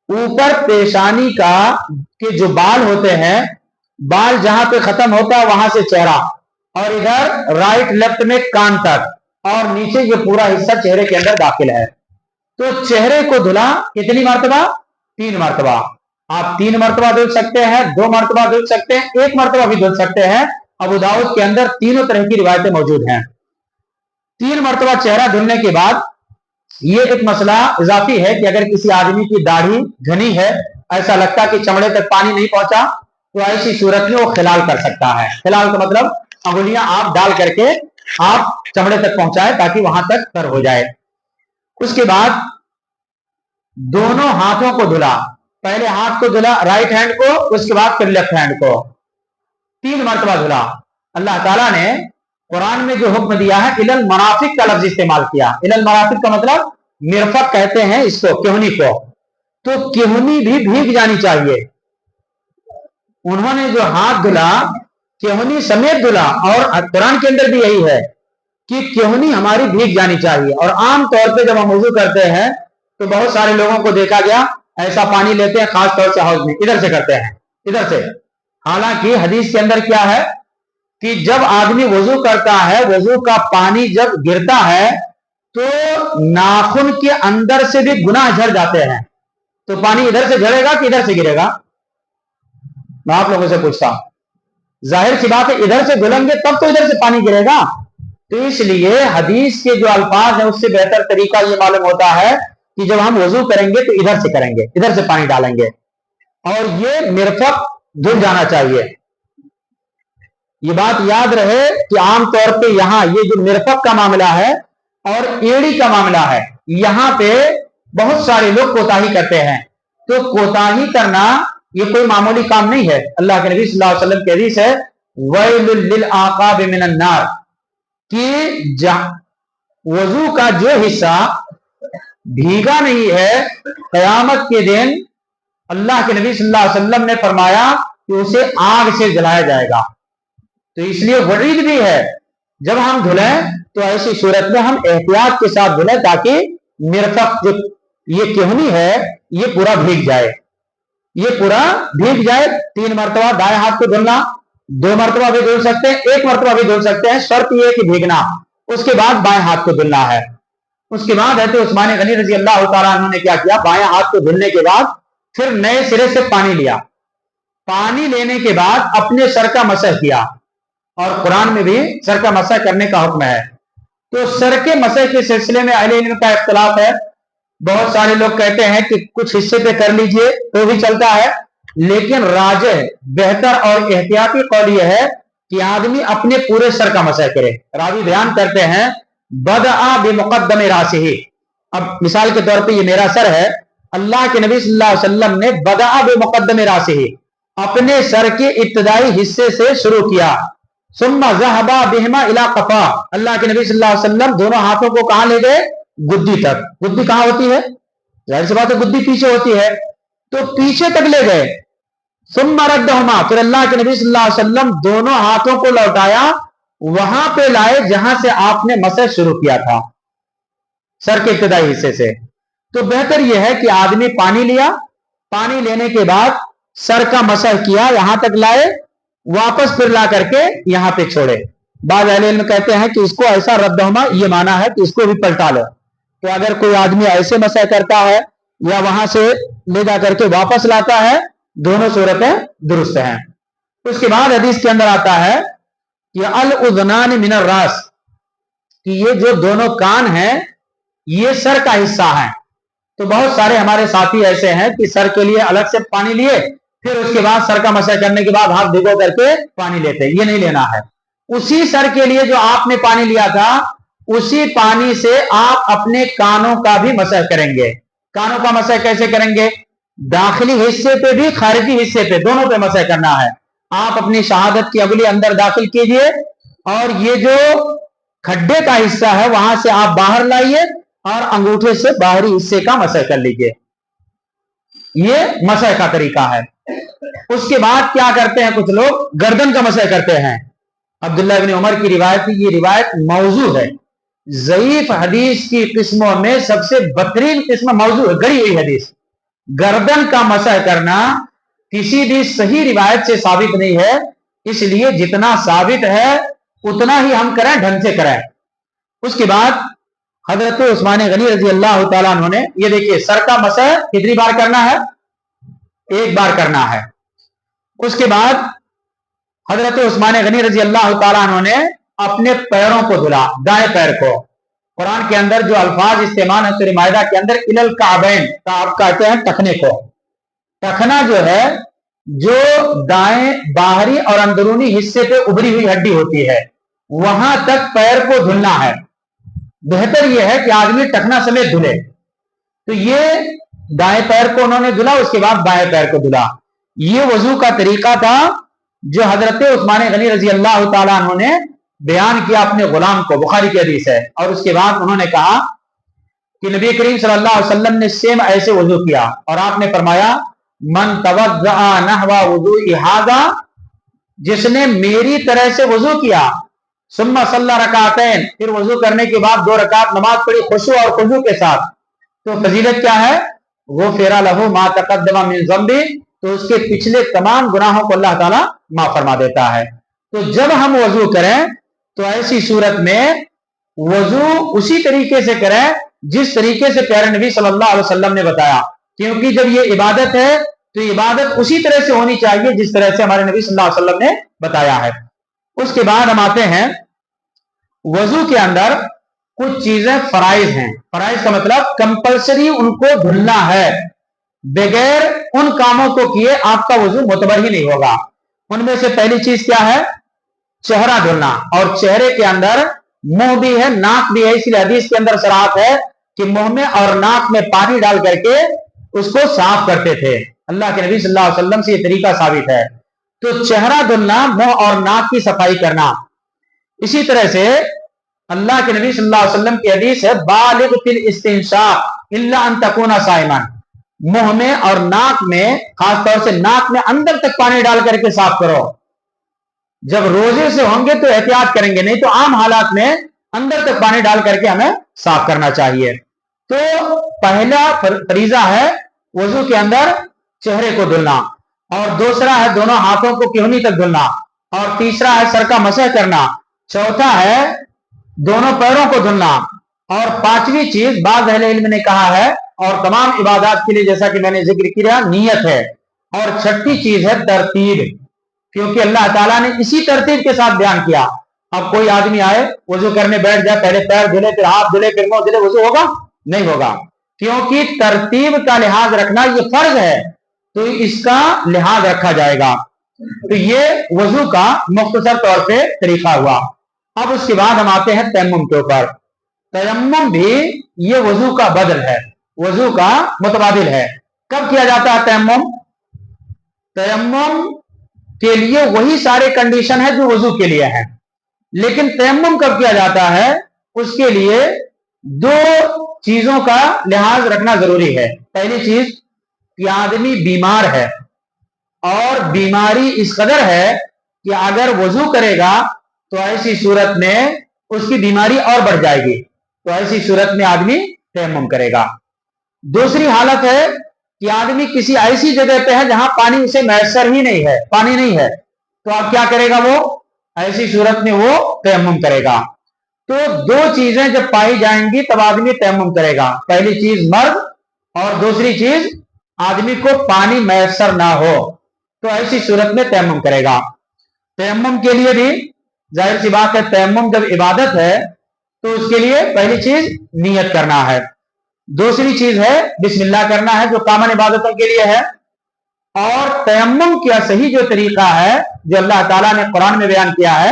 ऊपर पेशानी का के जो बाल होते हैं, बाल जहां पे खत्म होता है वहां से चेहरा, और इधर राइट लेफ्ट में कान तक, और नीचे ये पूरा हिस्सा चेहरे के अंदर दाखिल है। तो चेहरे को धुला कितनी मर्तबा? 3 मर्तबा। आप 3 मर्तबा धुल सकते हैं, 2 मर्तबा धुल सकते हैं, 1 मर्तबा भी धुल सकते हैं। अबू दाऊद के अंदर तीनों तरह की रिवायतें मौजूद हैं। 3 मर्तबा चेहरा धुलने के बाद ये एक मसला इजाफी है कि अगर किसी आदमी की दाढ़ी घनी है, ऐसा लगता है कि चमड़े तक पानी नहीं पहुंचा, तो ऐसी सूरत में वो खिलाल कर सकता है। खिलाल का मतलब अंगुलियां आप डाल करके आप चमड़े तक पहुंचाए ताकि वहां तक तर हो जाए। उसके बाद दोनों हाथों को धुला। पहले हाथ को धुला राइट हैंड को, उसके बाद फिर लेफ्ट हैंड को, 3 मर्तबा धुला। अल्लाह ताला ने कुरान में जो हुक्म दिया है इलल मराफिक का लफ्ज इस्तेमाल किया। इलल मराफिक का मतलब मिरफक कहते हैं इसको, केहनी को। तो केहनी भी भीग जानी चाहिए। उन्होंने जो हाथ धुला केहनी समेत धुला, और कुरान के अंदर भी यही है कि केहनी हमारी भीग जानी चाहिए। और आम तौर पे जब हम वुजू करते हैं तो बहुत सारे लोगों को देखा गया ऐसा पानी लेते हैं, खास तौर से हाउस में इधर से करते हैं, इधर से। हालांकि हदीस के अंदर क्या है कि जब आदमी वजू करता है, वजू का पानी जब गिरता है तो नाखून के अंदर से भी गुनाह झड़ जाते हैं। तो पानी इधर से झड़ेगा कि इधर से गिरेगा? मैं आप लोगों से पूछता हूं। जाहिर सी बात है इधर से धुलेंगे तब तो इधर से पानी गिरेगा। तो इसलिए हदीस के जो अल्फाज है उससे बेहतर तरीका ये मालूम होता है कि जब हम वजू करेंगे तो इधर से करेंगे, इधर से पानी डालेंगे, और ये मिरफक धुल जाना चाहिए। ये बात याद रहे कि आमतौर पे यहां ये जो मिरफक का मामला है और एड़ी का मामला है, यहां पे बहुत सारे लोग कोताही करते हैं। तो कोताही करना ये कोई मामूली काम नहीं है। अल्लाह के नबी सल्लल्लाहु अलैहि वसल्लम की हदीस है वैलुल लिल आकाब मिनन नार, कि वजू का जो हिस्सा भीगा नहीं है, कयामत के दिन अल्लाह के नबी सल्लल्लाहु अलैहि वसल्लम ने फरमाया कि उसे आग से जलाया जाएगा। तो इसलिए वईद भी है, जब हम धुलें तो ऐसी सूरत में हम एहतियात के साथ धुलें, ताकि मिरफक जो ये केहनी है ये पूरा भीग जाए, ये पूरा भीग जाए। 3 मरतबा दाएं हाथ को धुलना, 2 मरतबा भी धुल सकते हैं, 1 मरतबा भी धुल सकते हैं, शर्त यह कि भीगना। उसके बाद बाएं हाथ को धुलना है। उसके बाद हज़रत उस्मान गनी रजी अल्लाह तआला अन्हु ने क्या किया, बाएं हाथ को धुलने के बाद फिर नए सिरे से पानी लिया। पानी लेने के बाद अपने सर का मसह किया, और कुरान में भी सर का मसह करने का हुक्म है। तो सर के मसह के सिलसिले में अहले इल्म का इख्तिलाफ है। बहुत सारे लोग कहते हैं कि कुछ हिस्से पे कर लीजिए तो भी चलता है, लेकिन राजिह, बेहतर और एहतियाती कौल यह है कि आदमी अपने पूरे सर का मसह करे। रावी बयान करते हैं बदआ बिमुक़द्दम रासिही। अब मिसाल के तौर पे ये मेरा सर है, अल्लाह के नबी सल्लल्लाहु अलैहि वसल्लम ने बदआ बिमुक़द्दम रासिही, अपने सर के इब्तिदाई हिस्से से शुरू किया। सुम्मा ज़हबा बिहिमा इला क़फ़ा, अल्लाह के नबी सल्लल्लाहु अलैहि वसल्लम दोनों हाथों को कहां ले गए, गुद्दी तक। गुद्दी कहां होती है, जाहिर सी बात है गुद्दी पीछे होती है, तो पीछे तक ले गए। सुम्मा रद्दहुमा, फिर अल्लाह के नबी सल्लल्लाहु अलैहि वसल्लम दोनों हाथों को लौटाया, वहां पे लाए जहां से आपने मसह शुरू किया था, सर के इब्तिदाई हिस्से से। तो बेहतर यह है कि आदमी पानी लिया, पानी लेने के बाद सर का मसह किया, यहां तक लाए, वापस फिर ला करके यहां पे छोड़े। बाद अहले इल्म कहते हैं कि इसको ऐसा रद्दहुमा ये माना है कि इसको भी पलटा लो। तो अगर कोई आदमी ऐसे मसह करता है या वहां से ले जा करके वापस लाता है, दोनों सूरतें दुरुस्त हैं। उसके बाद हदीस के अंदर आता है कि अल उज़नान मिनर रास, कि ये जो दोनों कान हैं ये सर का हिस्सा है। तो बहुत सारे हमारे साथी ऐसे हैं कि सर के लिए अलग से पानी लिए, फिर उसके बाद सर का मसह करने के बाद हाथ भिगो करके पानी लेते हैं। ये नहीं लेना है। उसी सर के लिए जो आपने पानी लिया था, उसी पानी से आप अपने कानों का भी मसह करेंगे। कानों का मसह कैसे करेंगे, दाखिली हिस्से पे भी खारिजी हिस्से पे, दोनों पे मसह करना है। आप अपनी शहादत की अंगुली अंदर दाखिल कीजिए, और ये जो खड्डे का हिस्सा है वहां से आप बाहर लाइए, और अंगूठे से बाहरी हिस्से का मसह कर लीजिए। ये मसह का तरीका है। उसके बाद क्या करते हैं कुछ लोग, गर्दन का मसह करते हैं। अब्दुल्लाह इब्न उमर की रिवायत, ये रिवायत मौजू है। ज़ईफ हदीस की किस्मों में सबसे बदतरीन किस्म मौजू है, गड़ी हुई हदीस। गर्दन का मसह करना किसी भी सही रिवायत से साबित नहीं है, इसलिए जितना साबित है उतना ही हम करें, ढंग से करें। उसके बाद हजरत उस्मान गनी रजी अल्लाह तआला अन्हु ने, ये देखिए सर का मसह कितनी बार करना है, 1 बार करना है। उसके बाद हजरत उस्मान गनी रजी अल्लाह तआला अन्हु ने अपने पैरों को धुला, दाएं पैर को। कुरान के अंदर जो अल्फाज इस्तेमाल है सूरह माइदा के अंदर, इलल काबैन का आप कहते हैं टखने को। टखना जो है, जो दाएं बाहरी और अंदरूनी हिस्से पे उभरी हुई हड्डी होती है, वहां तक पैर को धुलना है। बेहतर यह है कि आदमी टखना समेत धुले। तो ये दाएं पैर को उन्होंने धुला, उसके बाद बाएं पैर को धुला। ये वजू का तरीका था जो हजरत उस्मान गनी रजी अल्लाह तआला अन्हु ने बयान किया अपने गुलाम को, बुखारी की हदीस है। और उसके बाद उन्होंने कहा कि नबी करीम सल्लल्लाहु अलैहि वसल्लम ने सेम ऐसे वजू किया, और आपने फरमाया मन तवद्दअ नहवा वुज़ूइ हाज़ा, जिसने मेरी तरह से वजू किया, सुम्मा सल्ला रकातैन, फिर वजू करने के बाद 2 रकात नमाज पढ़ी खुशू और खुजू के साथ, तो फजीलत क्या है, वो फेरा लहू मा तक़द्दम मिन ज़ंबी, तो उसके पिछले तमाम गुनाहों को अल्लाह ताला माफ फरमा देता है। तो जब हम वजू करें तो ऐसी सूरत में वजू उसी तरीके से करें जिस तरीके से प्यारे नबी सल्लल्लाहु अलैहि वसल्लम ने बताया, क्योंकि जब ये इबादत है तो इबादत उसी तरह से होनी चाहिए जिस तरह से हमारे नबी सल्लल्लाहु अलैहि वसल्लम ने बताया है। उसके बाद हम आते हैं, वजू के अंदर कुछ चीजें फराइज हैं। फराइज का मतलब कंपलसरी उनको धुलना है, बगैर उन कामों को किए आपका वजू मुतबर ही नहीं होगा। उनमें से पहली चीज क्या है, चेहरा धुलना। और चेहरे के अंदर मुंह भी है, नाक भी है, इसलिए हदीस के अंदर सराहत है कि मुंह में और नाक में पानी डाल करके उसको साफ करते थे। अल्लाह के नबी सल्लल्लाहु अलैहि वसल्लम से ये तरीका साबित है। तो चेहरा धुलना, मुंह और नाक की सफाई करना। इसी तरह से अल्लाह के नबी सल्लल्लाहु अलैहि वसल्लम की हदीस है, बालिग फिल इस्तिंशाक इल्ला अन तकूना साइमन, मुंह में और नाक में, खासतौर से नाक में अंदर तक पानी डाल करके साफ करो। जब रोजे से होंगे तो एहतियात करेंगे, नहीं तो आम हालात में अंदर तक पानी डाल करके हमें साफ करना चाहिए। तो पहला फरीजा है वजू के अंदर चेहरे को धुलना, और दूसरा है दोनों हाथों को किहनी तक धुलना, और तीसरा है सर का मसह करना, चौथा है दोनों पैरों को धुलना, और पांचवी चीज बाज़ अहले इल्म ने कहा है और तमाम इबादत के लिए जैसा कि मैंने जिक्र किया नियत है, और छठी चीज है तरतीब, क्योंकि अल्लाह ताला ने इसी तरतीब के साथ बयान किया। अब कोई आदमी आए वजू करने बैठ जाए, पहले पैर धुले फिर हाथ धुले फिर मुंह धुले, वजू होगा? नहीं होगा, क्योंकि तरतीब का लिहाज रखना ये फर्ज है, तो इसका लिहाज रखा जाएगा। तो ये वजू का मुख्तसर तौर पे तरीका हुआ। अब उसके बाद हम आते हैं तयम्मुम के ऊपर। तयम्मुम भी ये वजू का बदल है, वजू का मुतबादिल है। कब किया जाता है तयम्मुम? तयम्मुम के लिए वही सारे कंडीशन है जो वजू के लिए है, लेकिन तयम्मुम कब किया जाता है उसके लिए दो चीजों का लिहाज रखना जरूरी है। पहली चीज कि आदमी बीमार है, और बीमारी इस कदर है कि अगर वजू करेगा तो ऐसी सूरत में उसकी बीमारी और बढ़ जाएगी, तो ऐसी सूरत में आदमी तयम्मुम करेगा। दूसरी हालत है कि आदमी किसी ऐसी जगह पे है जहां पानी उसे मैसर ही नहीं है, पानी नहीं है, तो अब क्या करेगा? वो ऐसी सूरत में वो तयम्मुम करेगा। तो दो चीजें जब पाई जाएंगी तब आदमी तयम्मुम करेगा। पहली चीज मर्द, और दूसरी चीज आदमी को पानी मैसर ना हो, तो ऐसी सूरत में तयम्मुम करेगा। तयम्मुम के लिए भी जाहिर सी बात है, तयम्मुम जब इबादत है तो उसके लिए पहली चीज नियत करना है, दूसरी चीज है बिस्मिल्लाह करना है जो कामन इबादतों के लिए है। और तयम्मुम का सही जो तरीका है जो अल्लाह ताला ने कुरान में बयान किया है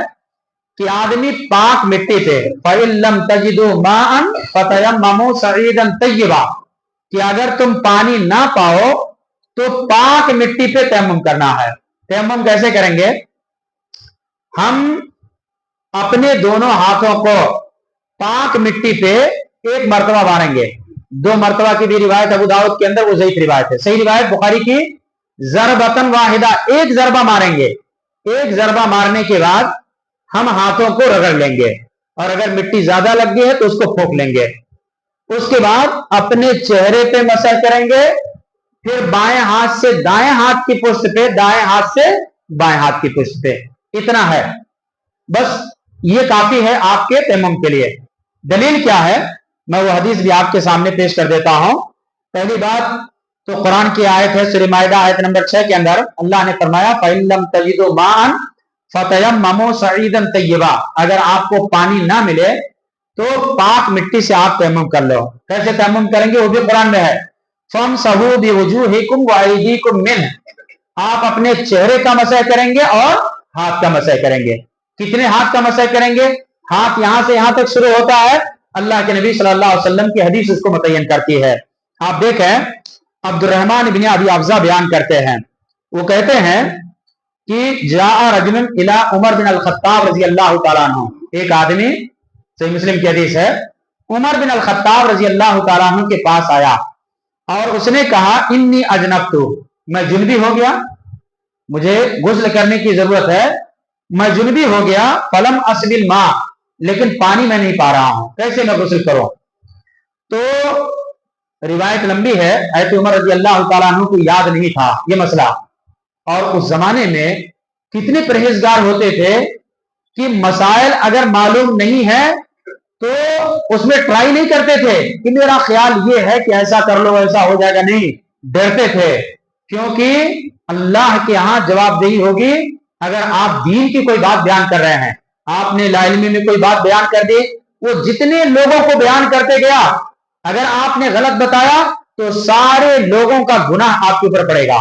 कि आदमी पाक मिट्टी पे फइल्लम तजिदु माअन फतयम्ममु सईदन तय्यबा, कि अगर तुम पानी ना पाओ तो पाक मिट्टी पे तयम्मुम करना है। तयम्मुम कैसे करेंगे? हम अपने दोनों हाथों को पाक मिट्टी पे एक मरतबा मारेंगे। दो मरतबा की भी रिवायत अबू दाऊद के अंदर वो ज़ईफ़ रिवायत है, सही रिवायत बुखारी की, ज़रबतन वाहिदा, एक जरबा मारेंगे। एक जरबा मारने के बाद हम हाथों को रगड़ लेंगे, और अगर मिट्टी ज्यादा लग गई है तो उसको फूंक लेंगे। उसके बाद अपने चेहरे पे मसह करेंगे, फिर बाएं हाथ से दाएं हाथ की पुष्ट पे, दाएं हाथ से बाएं हाथ की पुष्ट पे। इतना है, बस ये काफी है आपके तयम्मुम के लिए। दलील क्या है मैं वो हदीस भी आपके सामने पेश कर देता हूं। पहली बात तो कुरान की आयत है, सूरह माइदा आयत नंबर 6 के अंदर अल्लाह ने फरमाया फइल्लम तजिदु माअन फतयम्ममु सईदन तय्यबा, अगर आपको पानी ना मिले तो पाक मिट्टी से आप तयम्मुम कर लो। कैसे तयम्मुम करेंगे वो भी कुरान में है, फमसहू बिवुजूहिकुम व अयदीकुम मिन, आप अपने चेहरे का मसह करेंगे और हाथ का मसह करेंगे। कितने हाथ का मसह करेंगे? हाथ यहां से यहां तक शुरू होता है, अल्लाह के नबी सल्लल्लाहु अलैहि वसल्लम की हदीस उसको मुतय्यन करती है। आप देखें अब्दुर्रहमान इब्न अबी अफजा बयान करते हैं, वो कहते हैं कि जा रजुलन इला उमर बिन अल खत्ताब रजी अल्लाह तआला अन्हु, एक आदमी, सही मुस्लिम की हदीस है, उमर बिन अल खत्ताब रजी अल्लाह तआला अन्हु के पास आया और उसने कहा इन्नी अजनबतु, मैं जुनबी हो गया, मुझे गुस्ल करने की जरूरत है, मैं जुनबी हो गया, फलम असबिल मा, लेकिन पानी मैं नहीं पा रहा हूं, कैसे मैं गुस्ल करूं? तो रिवायत लंबी है, हज़रत उमर रज़ी अल्लाह तआला अन्हु को याद नहीं था ये मसला, और उस जमाने में कितने परहेजगार होते थे कि मसाइल अगर मालूम नहीं है तो उसमें ट्राई नहीं करते थे कि मेरा ख्याल ये है कि ऐसा कर लो ऐसा हो जाएगा, नहीं, डरते थे, क्योंकि अल्लाह के यहां जवाबदेही होगी। अगर आप दीन की कोई बात बयान कर रहे हैं, आपने लाइल्मी में कोई बात बयान कर दी, वो जितने लोगों को बयान करते गया, अगर आपने गलत बताया तो सारे लोगों का गुनाह आपके ऊपर पड़ेगा,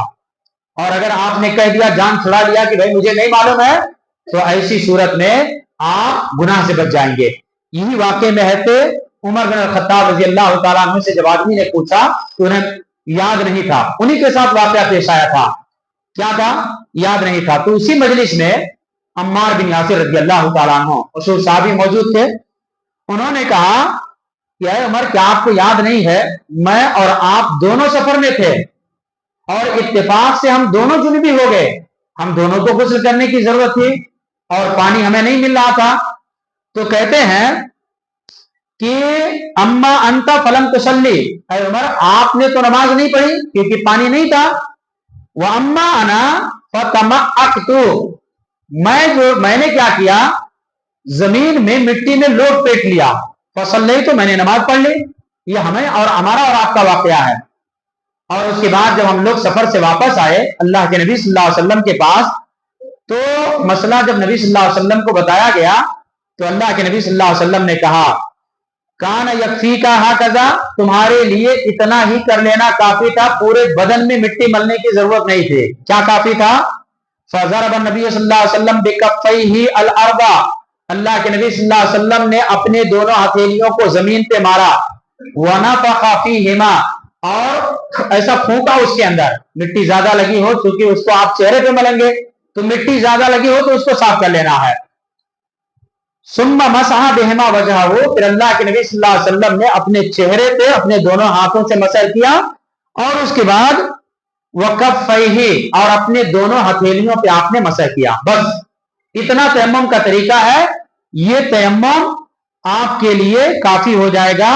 और अगर आपने कह दिया, जान छुड़ा लिया कि भाई मुझे नहीं मालूम है, तो ऐसी सूरत में आप गुनाह से बच जाएंगे। यही वाकये में है थे उमर बिन खत्ताब रजी अल्लाह तआला अन्हु से जब आदमी ने पूछा तो उन्हें याद नहीं था, उन्हीं के साथ वाकया पेश आया था, क्या था? याद नहीं था। तो उसी मजलिस में अम्मार बिन यासिर रजी अल्लाह तआला अन्हु, उस साहबी मौजूद थे, उन्होंने कहा कि अरे उमर, क्या आपको याद नहीं है, मैं और आप दोनों सफर में थे और इत्तेफाक से हम दोनों जुनूबी हो गए, हम दोनों को गुस्ल करने की जरूरत थी और पानी हमें नहीं मिल रहा था। तो कहते हैं कि अम्मा अंता फलम तुसल्ली, अरे उमर आपने तो नमाज नहीं पढ़ी क्योंकि पानी नहीं था। वह अम्मा अना फतमअक्तु, मैंने क्या किया, जमीन में मिट्टी में लोट पेट लिया, फसल नहीं तो मैंने नमाज पढ़ ली। ये हमें और हमारा और आपका वाकया है। और उसके बाद जब हम लोग सफर से वापस आए अल्लाह के नबी सल्लल्लाहु अलैहि वसल्लम के पास, तो मसला जब नबी सल्लल्लाहु अलैहि वसल्लम को बताया गया तो अल्लाह के नबी सल्लल्लाहु अलैहि वसल्लम ने कहा, कान यकफी का हा कजा, तुम्हारे लिए इतना ही कर लेना काफी था, पूरे बदन में मिट्टी मलने की जरूरत नहीं थी। क्या काफी था? फज़रब नबी सल्लल्लाहु अलैहि वसल्लम बिकफ़ैहि अल अर्दा, अल्लाह के नबी सल्लल्लाहु अलैहि वसल्लम ने अपने दोनों हथेलियों को जमीन पे मारा, वनफ़ख़ फ़ीहिमा, और ऐसा फूंका उसके अंदर, मिट्टी ज्यादा लगी हो, क्योंकि उसको आप चेहरे पे मलेंगे तो मिट्टी ज्यादा लगी हो तो उसको साफ कर लेना है। सुम्मा मसहा बिहिमा वजहहू, फिर अल्लाह के नबी सल्लल्लाहु अलैहि वसल्लम ने अपने चेहरे पे अपने दोनों हाथों से मसह किया, और उसके बाद वकफ़ैहि, और अपने दोनों हथेलियों पे आपने मसह किया। बस इतना तयम्मुम का तरीका है। ये तयम्मुम आपके लिए काफी हो जाएगा।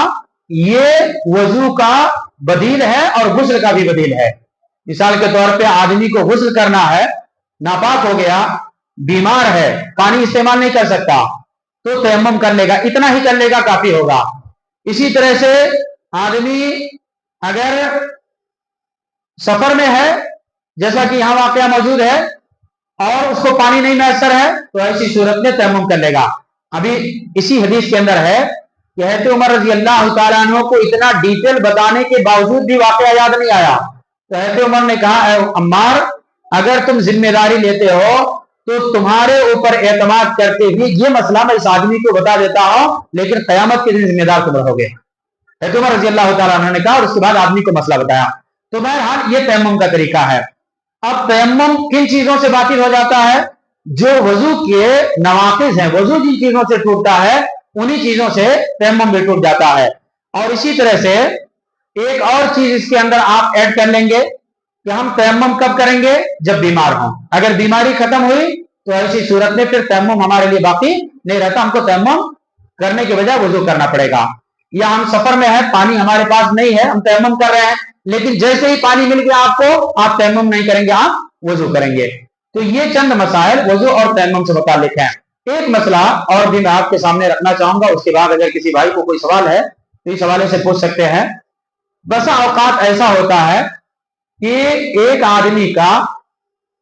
ये वजू का बदील है और गुस्ल का भी बदील है। मिसाल के तौर पे आदमी को गुस्ल करना है, नापाक हो गया, बीमार है, पानी इस्तेमाल नहीं कर सकता, तो तयम्मुम कर लेगा, इतना ही कर लेगा, काफी होगा। इसी तरह से आदमी अगर सफर में है, जैसा कि यहां वाकया मौजूद है, और उसको पानी नहीं मैसर है, तो ऐसी सूरत में तयम्मुम कर लेगा। अभी इसी हदीस के अंदर है कि हज़रत उमर रज़ी अल्लाह तआला अन्हु को इतना डिटेल बताने के बावजूद भी वाकया याद नहीं आया, तो हज़रत उमर ने कहा, अम्मार, अगर तुम जिम्मेदारी लेते हो तो तुम्हारे ऊपर एतमाद करते हुए ये मसला मैं इस आदमी को बता देता हूं, लेकिन कयामत के दिन जिम्मेदार तुम रहोगे। हज़रत उमर रज़ी अल्लाह तआला अन्हु ने कहा, और उसके बाद आदमी को मसला बताया। तो बहरहाल ये तयम्मुम का तरीका है। अब तयम्मुम किन चीजों से बातिल हो जाता है? जो वजू के नवाकिज हैं, वजू जिन चीजों से टूटता है उन्हीं चीजों से तयम्मुम भी टूट जाता है। और इसी तरह से एक और चीज इसके अंदर आप ऐड कर लेंगे कि हम तयम्मुम कब करेंगे? जब बीमार हों। अगर बीमारी खत्म हुई तो ऐसी सूरत में फिर तयम्मुम हमारे लिए बाकी नहीं रहता, हमको तयम्मुम करने के बजाय वजू करना पड़ेगा। या हम सफर में है, पानी हमारे पास नहीं है, हम तयम्मुम कर रहे हैं, लेकिन जैसे ही पानी मिल गया आपको, आप तयम्मुम नहीं करेंगे, आप वजू करेंगे। तो ये चंद मसाइल वजू और तयम्मुम से मुताल्लिक हैं। एक मसला और भी मैं आपके सामने रखना चाहूंगा, उसके बाद अगर किसी भाई को कोई सवाल है तो इस हवाले से पूछ सकते हैं। बसा औकात ऐसा होता है कि एक आदमी का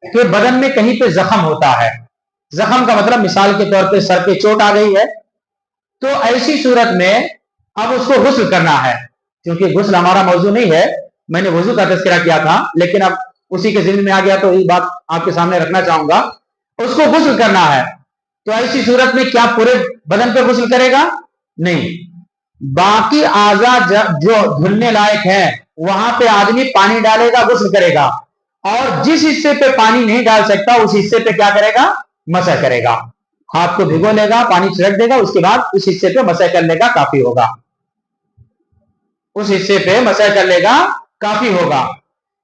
के बदन में कहीं पे जख्म होता है। जख्म का मतलब मिसाल के तौर पे सर पे चोट आ गई है, तो ऐसी सूरत में अब उसको गुस्ल करना है। क्योंकि गुस्ल हमारा मौजू नहीं है, मैंने वजू का तज़किरा किया था, लेकिन अब उसी के ज़िम्न में आ गया तो ये बात आपके सामने रखना चाहूंगा। उसको गुस्ल करना है, तो ऐसी सूरत में क्या पूरे बदन पे गुस्ल करेगा? नहीं, बाकी आज़ा जो धुलने लायक है वहां पे आदमी पानी डालेगा, गुस्ल करेगा, और जिस हिस्से पे पानी नहीं डाल सकता उस हिस्से पे क्या करेगा? मसह करेगा। हाथ को भिगो लेगा, पानी छिड़क देगा, उसके बाद उस हिस्से पे मसह कर लेगा, काफी होगा। उस हिस्से पे मसह कर लेगा, काफी होगा।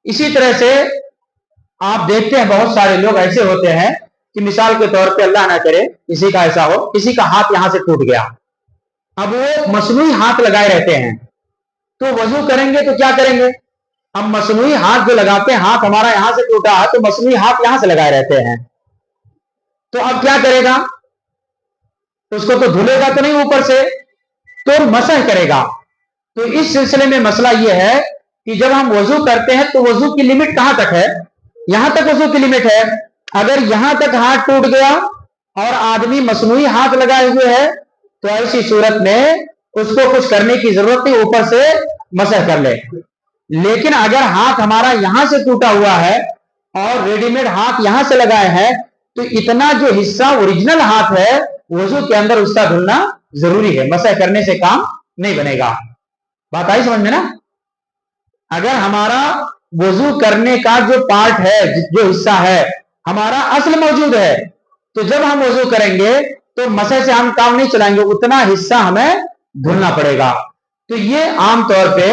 इसी तरह से आप देखते हैं बहुत सारे लोग ऐसे होते हैं कि मिसाल के तौर पे अल्लाह ना करे किसी का ऐसा हो, किसी का हाथ यहां से टूट गया, अब वो मसनूई हाथ लगाए रहते हैं, तो वजू करेंगे तो क्या करेंगे? हम मसनूई हाथ जो लगाते हैं, हाथ हमारा यहां से टूटा है तो मसनूई हाथ यहां से लगाए रहते हैं, तो अब क्या करेगा? तो उसको तो धुलेगा तो नहीं ऊपर से, तो मसह करेगा। तो इस सिलसिले में मसला यह है कि जब हम वजू करते हैं तो वजू की लिमिट कहां तक है? यहां तक वजू की लिमिट है। अगर यहां तक हाथ टूट गया और आदमी मसनूई हाथ लगाए हुए है, तो ऐसी सूरत में उसको कुछ करने की जरूरत नहीं, ऊपर से मसह कर ले। लेकिन अगर हाथ हमारा यहां से टूटा हुआ है और रेडीमेड हाथ यहां से लगाए हैं, तो इतना जो हिस्सा ओरिजिनल हाथ है वजू के अंदर उसका धुलना जरूरी है, मसह करने से काम नहीं बनेगा। बात आई समझ में ना? अगर हमारा वजू करने का जो पार्ट है, जो हिस्सा है हमारा असल मौजूद है, तो जब हम वजू करेंगे तो मसह से हम काम नहीं चलाएंगे, उतना हिस्सा हमें धुलना पड़ेगा। तो ये आम तौर पे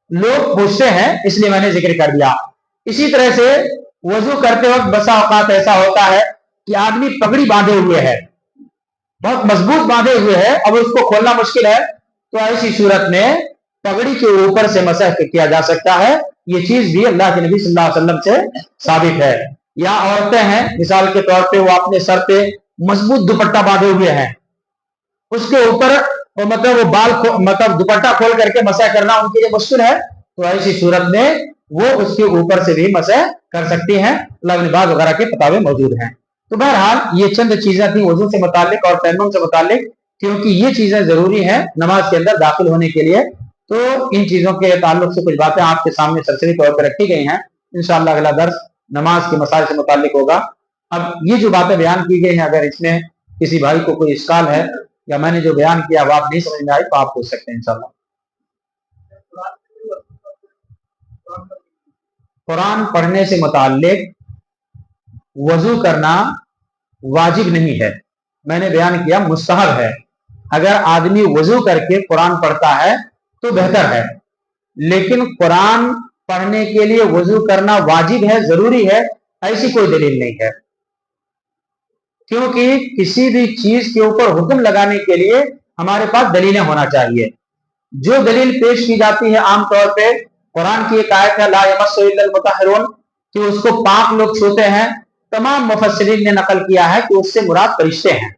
लोग पूछते हैं, इसलिए मैंने जिक्र कर दिया। इसी तरह से वजू करते वक्त बसा औकात ऐसा होता है कि आदमी पगड़ी बांधे हुए है, बहुत मजबूत बांधे हुए है, अब उसको खोलना मुश्किल है, तो ऐसी सूरत में पगड़ी के ऊपर से मसह किया जा सकता है। ये चीज भी अल्लाह के नबी सल्लल्लाहु अलैहि वसल्लम से साबित है। या औरतें हैं, मिसाल के तौर पे वो अपने सर पे मजबूत दुपट्टा बांधे हुए हैं, उसके ऊपर मतलब वो बाल मतलब दुपट्टा खोल करके मसह करना उनके लिए मुश्किल है, तो ऐसी सूरत में वो उसके ऊपर से भी मसह कर सकती हैं। लिबास वगैरह के फतावे मौजूद हैं। तो बहरहाल ये चंद चीजें थी वजू से मुतालिक और तयम्मुम से मुतालिक, क्योंकि ये चीजें जरूरी हैं नमाज के अंदर दाखिल होने के लिए। तो इन चीजों के ताल्लुक से कुछ बातें आपके सामने सरसरी तौर पर रखी गई हैं। इंशाअल्लाह अगला दर्स नमाज के मसाइल से मुतालिक होगा। अब ये जो बातें बयान की गई हैं, अगर इसमें किसी भाई को कोई इश्काल है या मैंने जो बयान किया वो आप नहीं समझ में आई तो आप पूछ सकते हैं इंशाअल्लाह। कुरान पढ़ने से मुताल्लिक वजू करना वाजिब नहीं है, मैंने बयान किया मुस्तहब है। अगर आदमी वजू करके कुरान पढ़ता है तो बेहतर है, लेकिन कुरान पढ़ने के लिए वजू करना वाजिब है, जरूरी है, ऐसी कोई दलील नहीं है। क्योंकि किसी भी चीज के ऊपर हुक्म लगाने के लिए हमारे पास दलीलें होना चाहिए। जो दलील पेश की जाती है आमतौर पे कुरान की एक आयत है, ला यमस्सु इल्लल मुतahहिरून, कि उसको पाक लोग छूते हैं। तमाम मुफस्सिरीन ने नकल किया है कि उससे मुराद फरिश्ते हैं,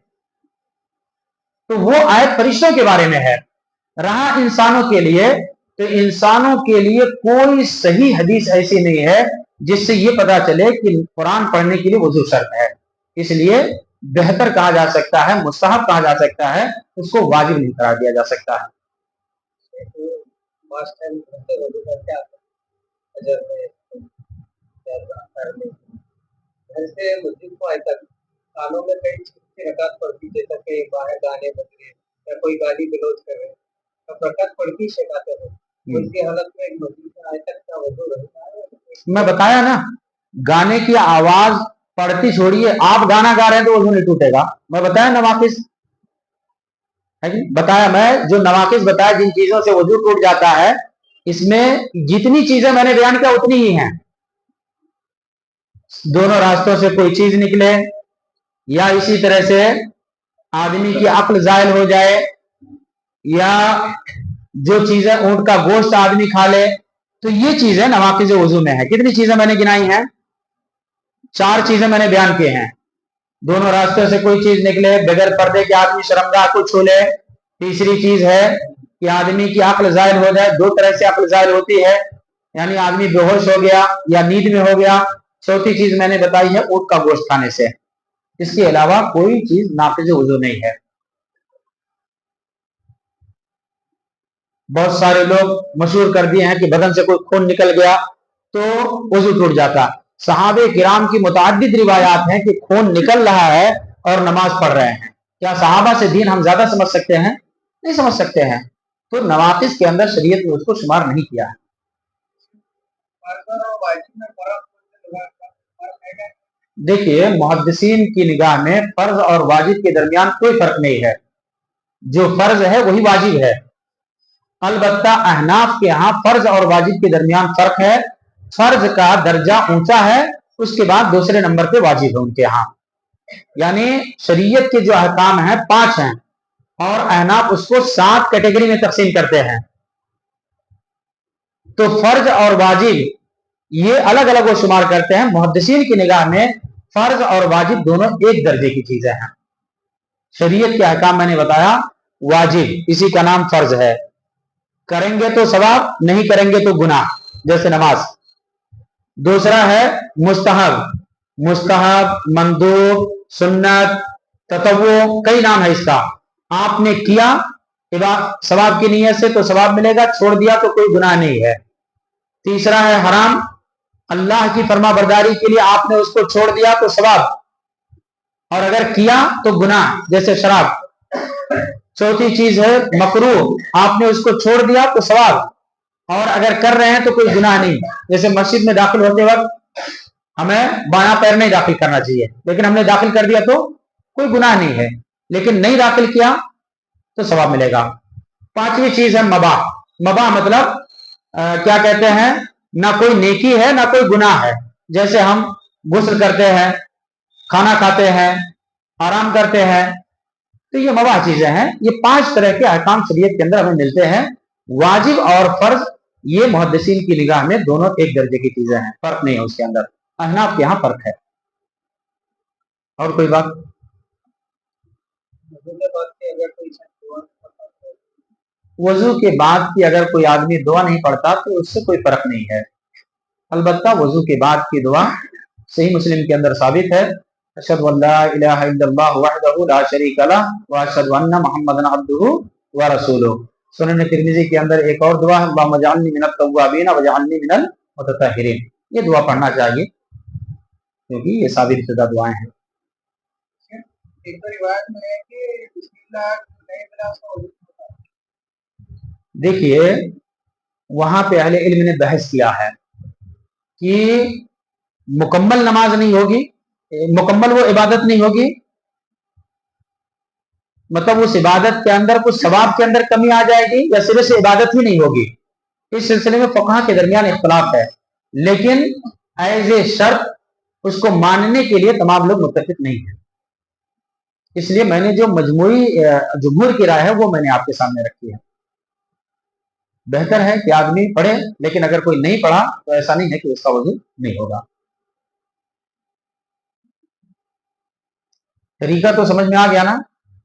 तो वो आयत फरिश्तों के बारे में है। रहा इंसानों के लिए, तो इंसानों के लिए कोई सही हदीस ऐसी नहीं है जिससे ये पता चले कि कुरान पढ़ने के लिए वजू शर्त है। इसलिए बेहतर कहा जा सकता है, मुस्तहब कहा जा सकता है, उसको वाजिब नहीं करार दिया जा सकता है। कानों में कई रकात पड़ती, जैसा कि बाहर गाने बज रहे या कोई गाली गलौज कर रहे, अब रकात पड़ती शिकायतें हो, उनकी हालत में एक मस्जिद में आए तक का वजू रहता है। मैं बताया ना, गाने की आवाज पढ़ती छोड़िए, आप गाना गा रहे हैं तो वजू नहीं टूटेगा। मैं बताया नवाकिस है कि बताया, मैं जो नवाकिस बताया जिन चीजों से वजू टूट जाता है, इसमें जितनी चीजें मैंने बयान किया उतनी ही हैं। दोनों रास्तों से कोई चीज निकले, या इसी तरह से आदमी की अक्ल जायल हो जाए, या जो चीजें ऊंट का गोश्त आदमी खा ले, तो ये चीजें नवाकिज वजू में है। कितनी चीजें मैंने गिनाई हैं? 4 चीजें मैंने बयान की हैं। दोनों रास्तों से कोई चीज निकले, बगैर पर्दे के आदमी शर्मगाह को छू ले। तीसरी चीज है कि आदमी की अक्ल जायल हो जाए। 2 तरह से अक्ल जायल होती है, यानी आदमी बेहोश हो गया या नींद में हो गया। चौथी चीज मैंने बताई है ऊंट का गोश्त खाने से। इसके अलावा कोई चीज नाकिज वजू नहीं है। बहुत सारे लोग मशहूर कर दिए हैं कि बदन से कोई खून निकल गया तो वजू टूट जाता। सहाबे किराम की मुतअद्दिद रिवायात हैं कि खून निकल रहा है और नमाज पढ़ रहे हैं। क्या सहाबा से दीन हम ज्यादा समझ सकते हैं? नहीं समझ सकते हैं। तो नवाकिस के अंदर शरीयत ने उसको शुमार नहीं किया है। देखिए, मुहद्दिसीन की निगाह में फर्ज और वाजिब के दरमियान कोई फर्क नहीं है। जो फर्ज है वही वाजिब है। अलबत्ता अहनाफ के यहाँ फर्ज और वाजिब के दरमियान फर्क है। फर्ज का दर्जा ऊंचा है, उसके बाद दूसरे नंबर पे वाजिब है उनके यहाँ। यानी शरीयत के जो अहकाम हैं 5 हैं, और अहनाफ उसको 7 कैटेगरी में तकसीम करते हैं। तो फर्ज और वाजिब ये अलग अलग वो शुमार करते हैं। मुहद्दिसीन की निगाह में फर्ज और वाजिब दोनों एक दर्जे की चीजें हैं। शरीयत के अहकाम मैंने बताया, वाजिब इसी का नाम फर्ज है, करेंगे तो सवाब, नहीं करेंगे तो गुनाह, जैसे नमाज। दूसरा है मुस्तहब, मुस्तहब, मंदूब, सुन्नत, ततव्वु, कई नाम है इसका। आपने किया सवाब की नीयत से तो सवाब मिलेगा, छोड़ दिया तो कोई गुनाह नहीं है। तीसरा है हराम, अल्लाह की फरमाबरदारी के लिए आपने उसको छोड़ दिया तो सवाब, और अगर किया तो गुनाह, जैसे शराब। चौथी चीज है मकरूह, आपने उसको छोड़ दिया तो सवाब, और अगर कर रहे हैं तो कोई गुनाह नहीं। जैसे मस्जिद में दाखिल होते वक्त हमें बायां पैर नहीं दाखिल करना चाहिए, लेकिन हमने दाखिल कर दिया तो कोई गुनाह नहीं है। لیکن نہیں داخل کیا تو ثواب ملے گا۔ پانچویں چیز ہے مباح۔ مباح مطلب کیا کہتے ہیں، نہ کوئی نیکی ہے نہ کوئی گناہ ہے، جیسے ہم غسل کرتے ہیں، کھانا کھاتے ہیں، آرام کرتے ہیں، تو یہ مباح چیزیں ہیں۔ یہ 5 طرح کے احکام شریعت کے اندر ہمیں ملتے ہیں۔ واجب اور فرض یہ محدثین کی نگاہ میں دونوں ایک درجے کی چیزیں ہیں، فرق نہیں ہے اس کے اندر۔ احناف کے یہاں فرق ہے۔ اور کوئی بات؟ وضو کے بعد کی اگر کوئی آدمی دعا نہیں پڑھتا تو اس سے کوئی فرق نہیں ہے، البتہ وضو کے بعد کی دعا صحیح مسلم کے اندر ثابت ہے، اشہد ان لا الہ الا اللہ وحدہ لا شریک لہ واشہد ان محمدا عبدہ ورسولہ۔ سنن ترمذی کے اندر ایک اور دعا ہے، اللہم اجعلنی من التوابین واجعلنی من المتطہرین۔ یہ دعا پڑھنا چاہیے کیونکہ یہ ثابت شدہ دعائیں ہیں۔ دیکھیے وہاں پہ اہل علم نے بحث کیا ہے کہ مکمل نماز نہیں ہوگی، مکمل وہ عبادت نہیں ہوگی، مطلب اس عبادت کے اندر کچھ ثواب کے اندر کمی آ جائے گی، یا صرف سے عبادت ہی نہیں ہوگی۔ اس سلسلے میں فقہا کے درمیان اختلاف ہے، لیکن ایز اے شرط اس کو ماننے کے لیے تمام لوگ متفق نہیں ہیں۔ اس لیے میں نے جو مجموعی جمہور کی رائے ہے وہ میں نے آپ کے سامنے رکھی ہے۔ بہتر ہے کہ آدمی پڑھے، لیکن اگر کوئی نہیں پڑھا تو ایسا نہیں ہے کہ اس کا وضو نہیں ہوگا۔ طریقہ تو سمجھ میں آ گیا نا؟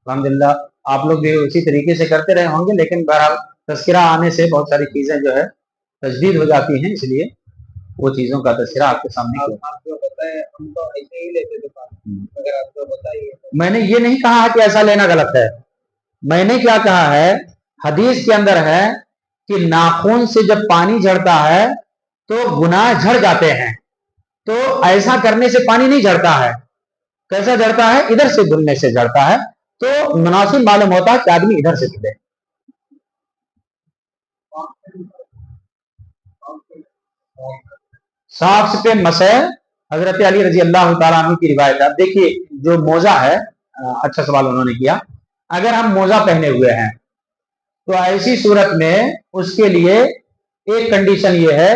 الحمدللہ آپ لوگ بھی اسی طریقے سے کرتے رہے ہوں گے، لیکن بہرحال تذکرہ آنے سے بہت ساری چیزیں جو ہے تجدید ہو جاتی ہیں، اس لیے وہ چیزوں کا تذکرہ آپ کے سامنے کیا۔ میں نے یہ نہیں کہا کہ ایسا لینا غلط ہے، میں نے کیا کہا ہے، حدیث کے اندر ہے کہ ناخن سے جب پانی جھڑتا ہے تو گناہ جھڑ جاتے ہیں، تو ایسا کرنے سے پانی نہیں جھڑتا ہے۔ کیسا جھڑتا ہے؟ ادھر سے دھلنے سے جھڑتا ہے، تو مناسب معلوم ہوتا ہے کہ آدمی ادھر سے دھلے۔ ساکس پہ مسح حضرت علی رضی اللہ تعالیٰ عنہ کی روایت ہے۔ اب دیکھیے جو موزہ ہے، اچھا سوال انہوں نے کیا، اگر ہم موزہ پہنے ہوئے ہیں تو ایسی صورت میں اس کے لیے ایک کنڈیشن یہ ہے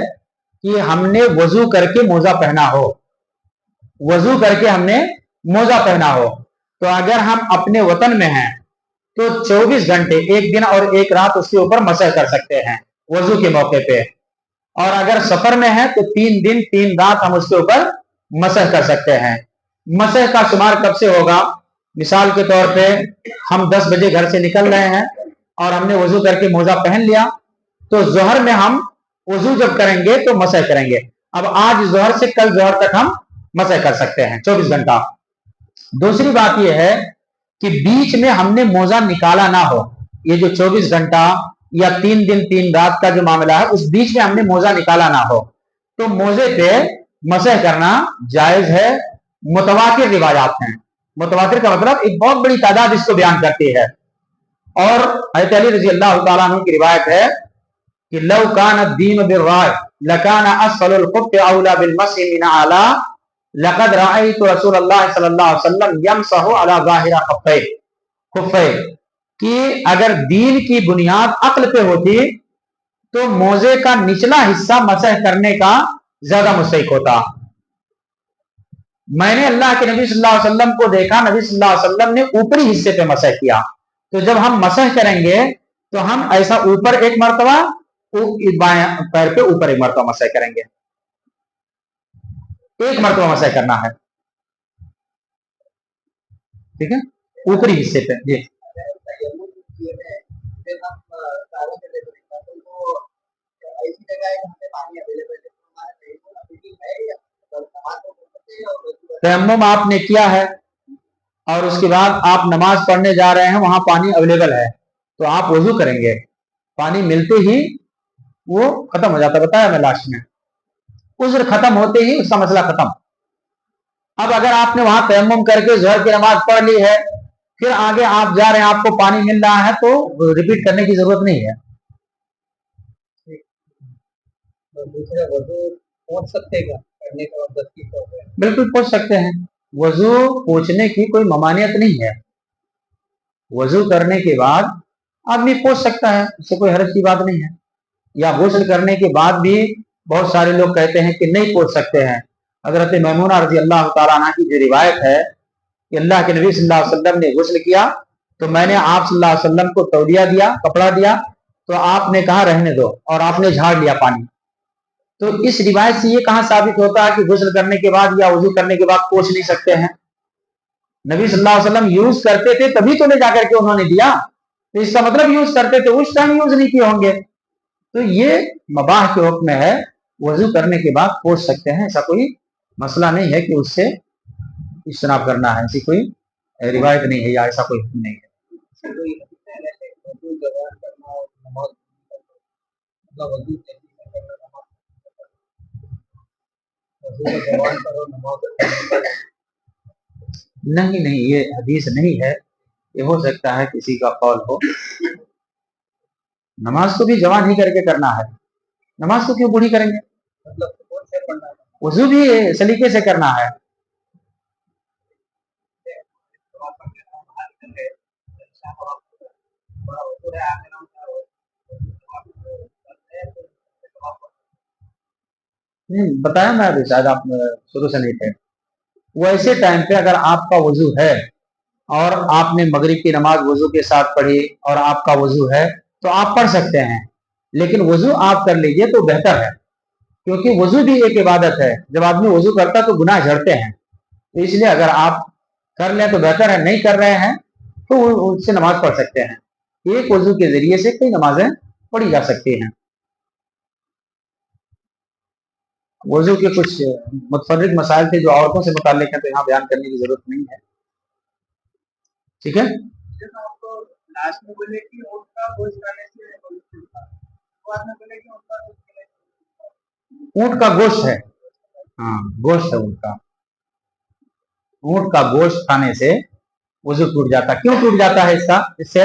کہ ہم نے وضو کر کے موزہ پہنا ہو، وضو کر کے ہم نے موزہ پہنا ہو۔ تو اگر ہم اپنے وطن میں ہیں تو 24 گھنٹے، ایک دن اور ایک رات اس کے اوپر مسح کر سکتے ہیں وضو کے موقع پہ، اور اگر سفر میں ہے تو 3 دن 3 رات ہم اس کے اوپر مسح کر سکتے ہیں۔ مسح کا شمار کب سے ہوگا؟ مثال کے طور پہ ہم 10 بجے گھر سے نکل رہے ہیں اور ہم نے وضو کر کے موزہ پہن لیا، تو ظہر میں ہم وضو جب کریں گے تو مسح کریں گے۔ اب آج ظہر سے کل ظہر تک ہم مسح کر سکتے ہیں 24 گھنٹہ۔ دوسری بات یہ ہے کہ بیچ میں ہم نے موزہ نکالا نہ ہو، یہ جو 24 گھنٹہ یا 3 دن 3 رات کا جو معاملہ ہے، اس بیچ میں ہم نے موزہ نکالا نہ ہو تو موزے پہ مسح کرنا جائز ہے۔ متواتر روایات ہیں، متواتر کا مطلب ایک بہت بڑی تعداد اس کو بیان کرتی ہے، اور حضرت علی رضی اللہ تعالیٰ عنہ کی روایت ہے کہ لو کان الدین بالرائے لکان اسفل الخف اولا بالمسح من اعلی لقد رأيت رسول اللہ صلی اللہ علیہ وسلم یمسح علی ظاہر خفیہ، کہ اگر دین کی بنیاد عقل پہ ہوتی تو موزے کا نچلا حصہ مسح کرنے کا زیادہ مستحق ہوتا۔ میں نے اللہ کے نبی صلی اللہ علیہ وسلم کو دیکھا، نبی صلی اللہ علیہ وسلم نے اوپری حصے پہ مسح کیا، تو جب ہم مسح کریں گے تو ہم ایسا اوپر ایک مرتبہ، بائیں پیر پہ اوپر ایک مرتبہ مسح کریں گے، ایک مرتبہ مسح کرنا ہے، ٹھیک ہے، اوپری حصے پہ۔ جی تیمم آپ نے کیا ہے اور اس کے بعد آپ نماز پڑھنے جا رہے ہیں، وہاں پانی اویلیبل ہے تو آپ وضو کریں گے، پانی ملتے ہی وہ ختم ہو جاتا ہے، بتایا میں لاسٹ میں، عذر ختم ہوتے ہی اس کا مسئلہ ختم۔ اب اگر آپ نے وہاں تیمم کر کے ظہر کی نماز پڑھ لی ہے، پھر آگے آپ جا رہے ہیں، آپ کو پانی مل رہا ہے تو ریپیٹ کرنے کی ضرورت نہیں ہے۔ بالکل پوچھ سکتے ہیں، وضو پوچھنے کی کوئی ممانعت نہیں ہے، वजू करने के बाद आदमी पोंछ सकता है, उससे कोई हर्ज की बात नहीं है। या गुस्ल करने के बाद भी बहुत सारे लोग कहते हैं कि नहीं पोंछ सकते हैं। हजरत मैमूना रज़ी अल्लाह तआला अन्हा की जो रिवायत है कि अल्लाह के नबी सल्लल्लाहु अलैहि वसल्लम ने गुस्ल किया तो मैंने आप सल्लल्लाहु अलैहि वसल्लम को तौलिया दिया, कपड़ा दिया, तो आपने कहा रहने दो और आपने झाड़ लिया पानी। तो इस रिवायत से ये कहाँ साबित होता है कि गुस्ल करने के बाद या वजू करने के बाद पोंछ नहीं सकते हैं? नबी सल्लल्लाहु अलैहि वसल्लम यूज करते थे तभी तो ले जाकर के उन्होंने दिया, तो इसका मतलब यूज करते थे, उस टाइम यूज नहीं किए होंगे। तो ये मबाह के हुक्म में है, वजू करने के बाद पोंछ सकते हैं, ऐसा कोई मसला नहीं है कि उससे इज्तनाब करना है, ऐसी कोई रिवायत नहीं है या ऐसा कोई हुक्म नहीं है। नहीं नहीं, ये हदीस नहीं है, ये हो सकता है किसी का कौल हो। नमाज को भी जवान ही करके करना है, नमाज को क्यों बूढ़ी करेंगे? वजू भी सलीके से करना है। नहीं बताया मैं अभी, शायद आप शुरू से नहीं थे। वो ऐसे टाइम पे अगर आपका वजू है और आपने मगरिब की नमाज वजू के साथ पढ़ी और आपका वजू है तो आप पढ़ सकते हैं, लेकिन वजू आप कर लीजिए तो बेहतर है, क्योंकि वजू भी एक इबादत है। जब आदमी वजू करता है तो गुनाह झड़ते हैं, तो इसलिए अगर आप कर लें तो बेहतर है, नहीं कर रहे हैं तो उससे नमाज पढ़ सकते हैं। एक वजू के जरिए से कई नमाजें पढ़ी जा सकती हैं। वजू के कुछ मुतफर्रिक मसाइल थे जो औरतों से मुताल्लिक है, तो यहाँ बयान करने की जरूरत नहीं है, ठीक है। ऊंट का गोश्त है, हाँ गोश्त है ऊंट का, ऊंट का गोश्त खाने से वजू टूट जाता। क्यों टूट जाता है इसका? इससे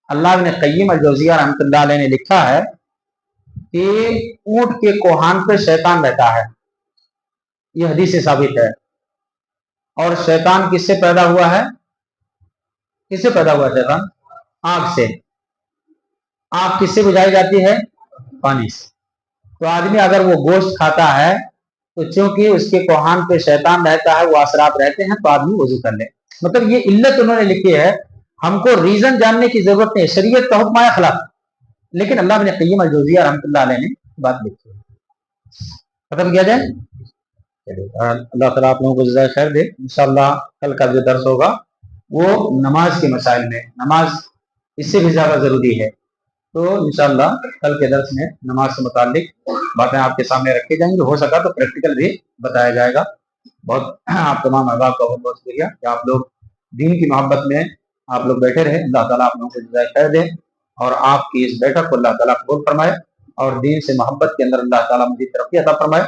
अल्लाह इब्न क़य्यिम अल-जौज़िय्या रहमतुल्लाह अलैह ने लिखा है कि ऊंट के कोहान पे शैतान रहता है, ये हदीस से साबित है। और शैतान किससे पैदा हुआ है? किससे पैदा हुआ शैतान? आग से। आग किससे बुझाई जाती है? पानी से। तो आदमी अगर वो गोश्त खाता है तो चूंकि उसके कोहान पे शैतान रहता है, वो असरात रहते हैं, तो आदमी वजू कर ले। मतलब ये इल्लत उन्होंने लिखी है, हमको रीजन जानने की जरूरत नहीं, शरीयत का हुक्म है अखलाक, लेकिन अल्लाह इब्न क़य्यिम अल-जौज़िय्या रहमतुल्लाह अलैह ने बात लिखी है। खत्म किया जाए? अल्लाह ताला आप लोगों को जज़ाए खैर दे। इंशाअल्लाह कल का जो दर्स होगा वो नमाज के मसाइल में, नमाज इससे भी ज्यादा जरूरी है, तो इंशाअल्लाह कल के दर्स में नमाज से मुताल्लिक बातें आपके सामने रखी जाएंगी, हो सका तो प्रैक्टिकल भी बताया जाएगा। बहुत आप तमाम अहबाब का बहुत बहुत शुक्रिया कि आप लोग दीन की मोहब्बत में आप लोग बैठे रहे। अल्लाह ताला आप लोगों को जज़ाए खैर दे और आपकी इस बैठक को अल्लाह ताला कबूल फरमाए और दीन से मोहब्बत के अंदर अल्लाह ताला मज़ीद तरक्की अता फरमाए।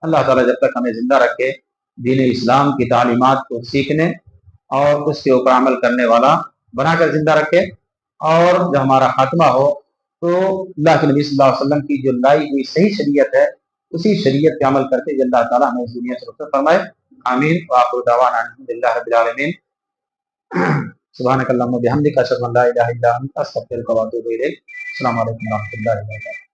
अल्लाह ताला जब तक हमें जिंदा रखे दीन इस्लाम की तालीमात को सीखने और उसके ऊपर अमल करने वाला बनाकर जिंदा रखे, और जब हमारा खात्मा हो तो अल्लाह के नबी सल्लल्लाहु अलैहि वसल्लम की जो लाई हुई सही शरीयत है उसी शरीयत पे अमल करते हुए अल्लाह ताला हमें इस दुनिया से रुखसत फरमाए। आमीन व आखिरु दअवाना अल्हम्दुलिल्लाहि रब्बिल आलमीन। सुब्हानकल्लाहुम्मा बिहम्दिका अशहदु अन ला इलाहा इल्ला अंता अस्तगफिरुका व अतूबु इलैक। अस्सलामु अलैकुम व रहमतुल्लाहि व बरकातुहू।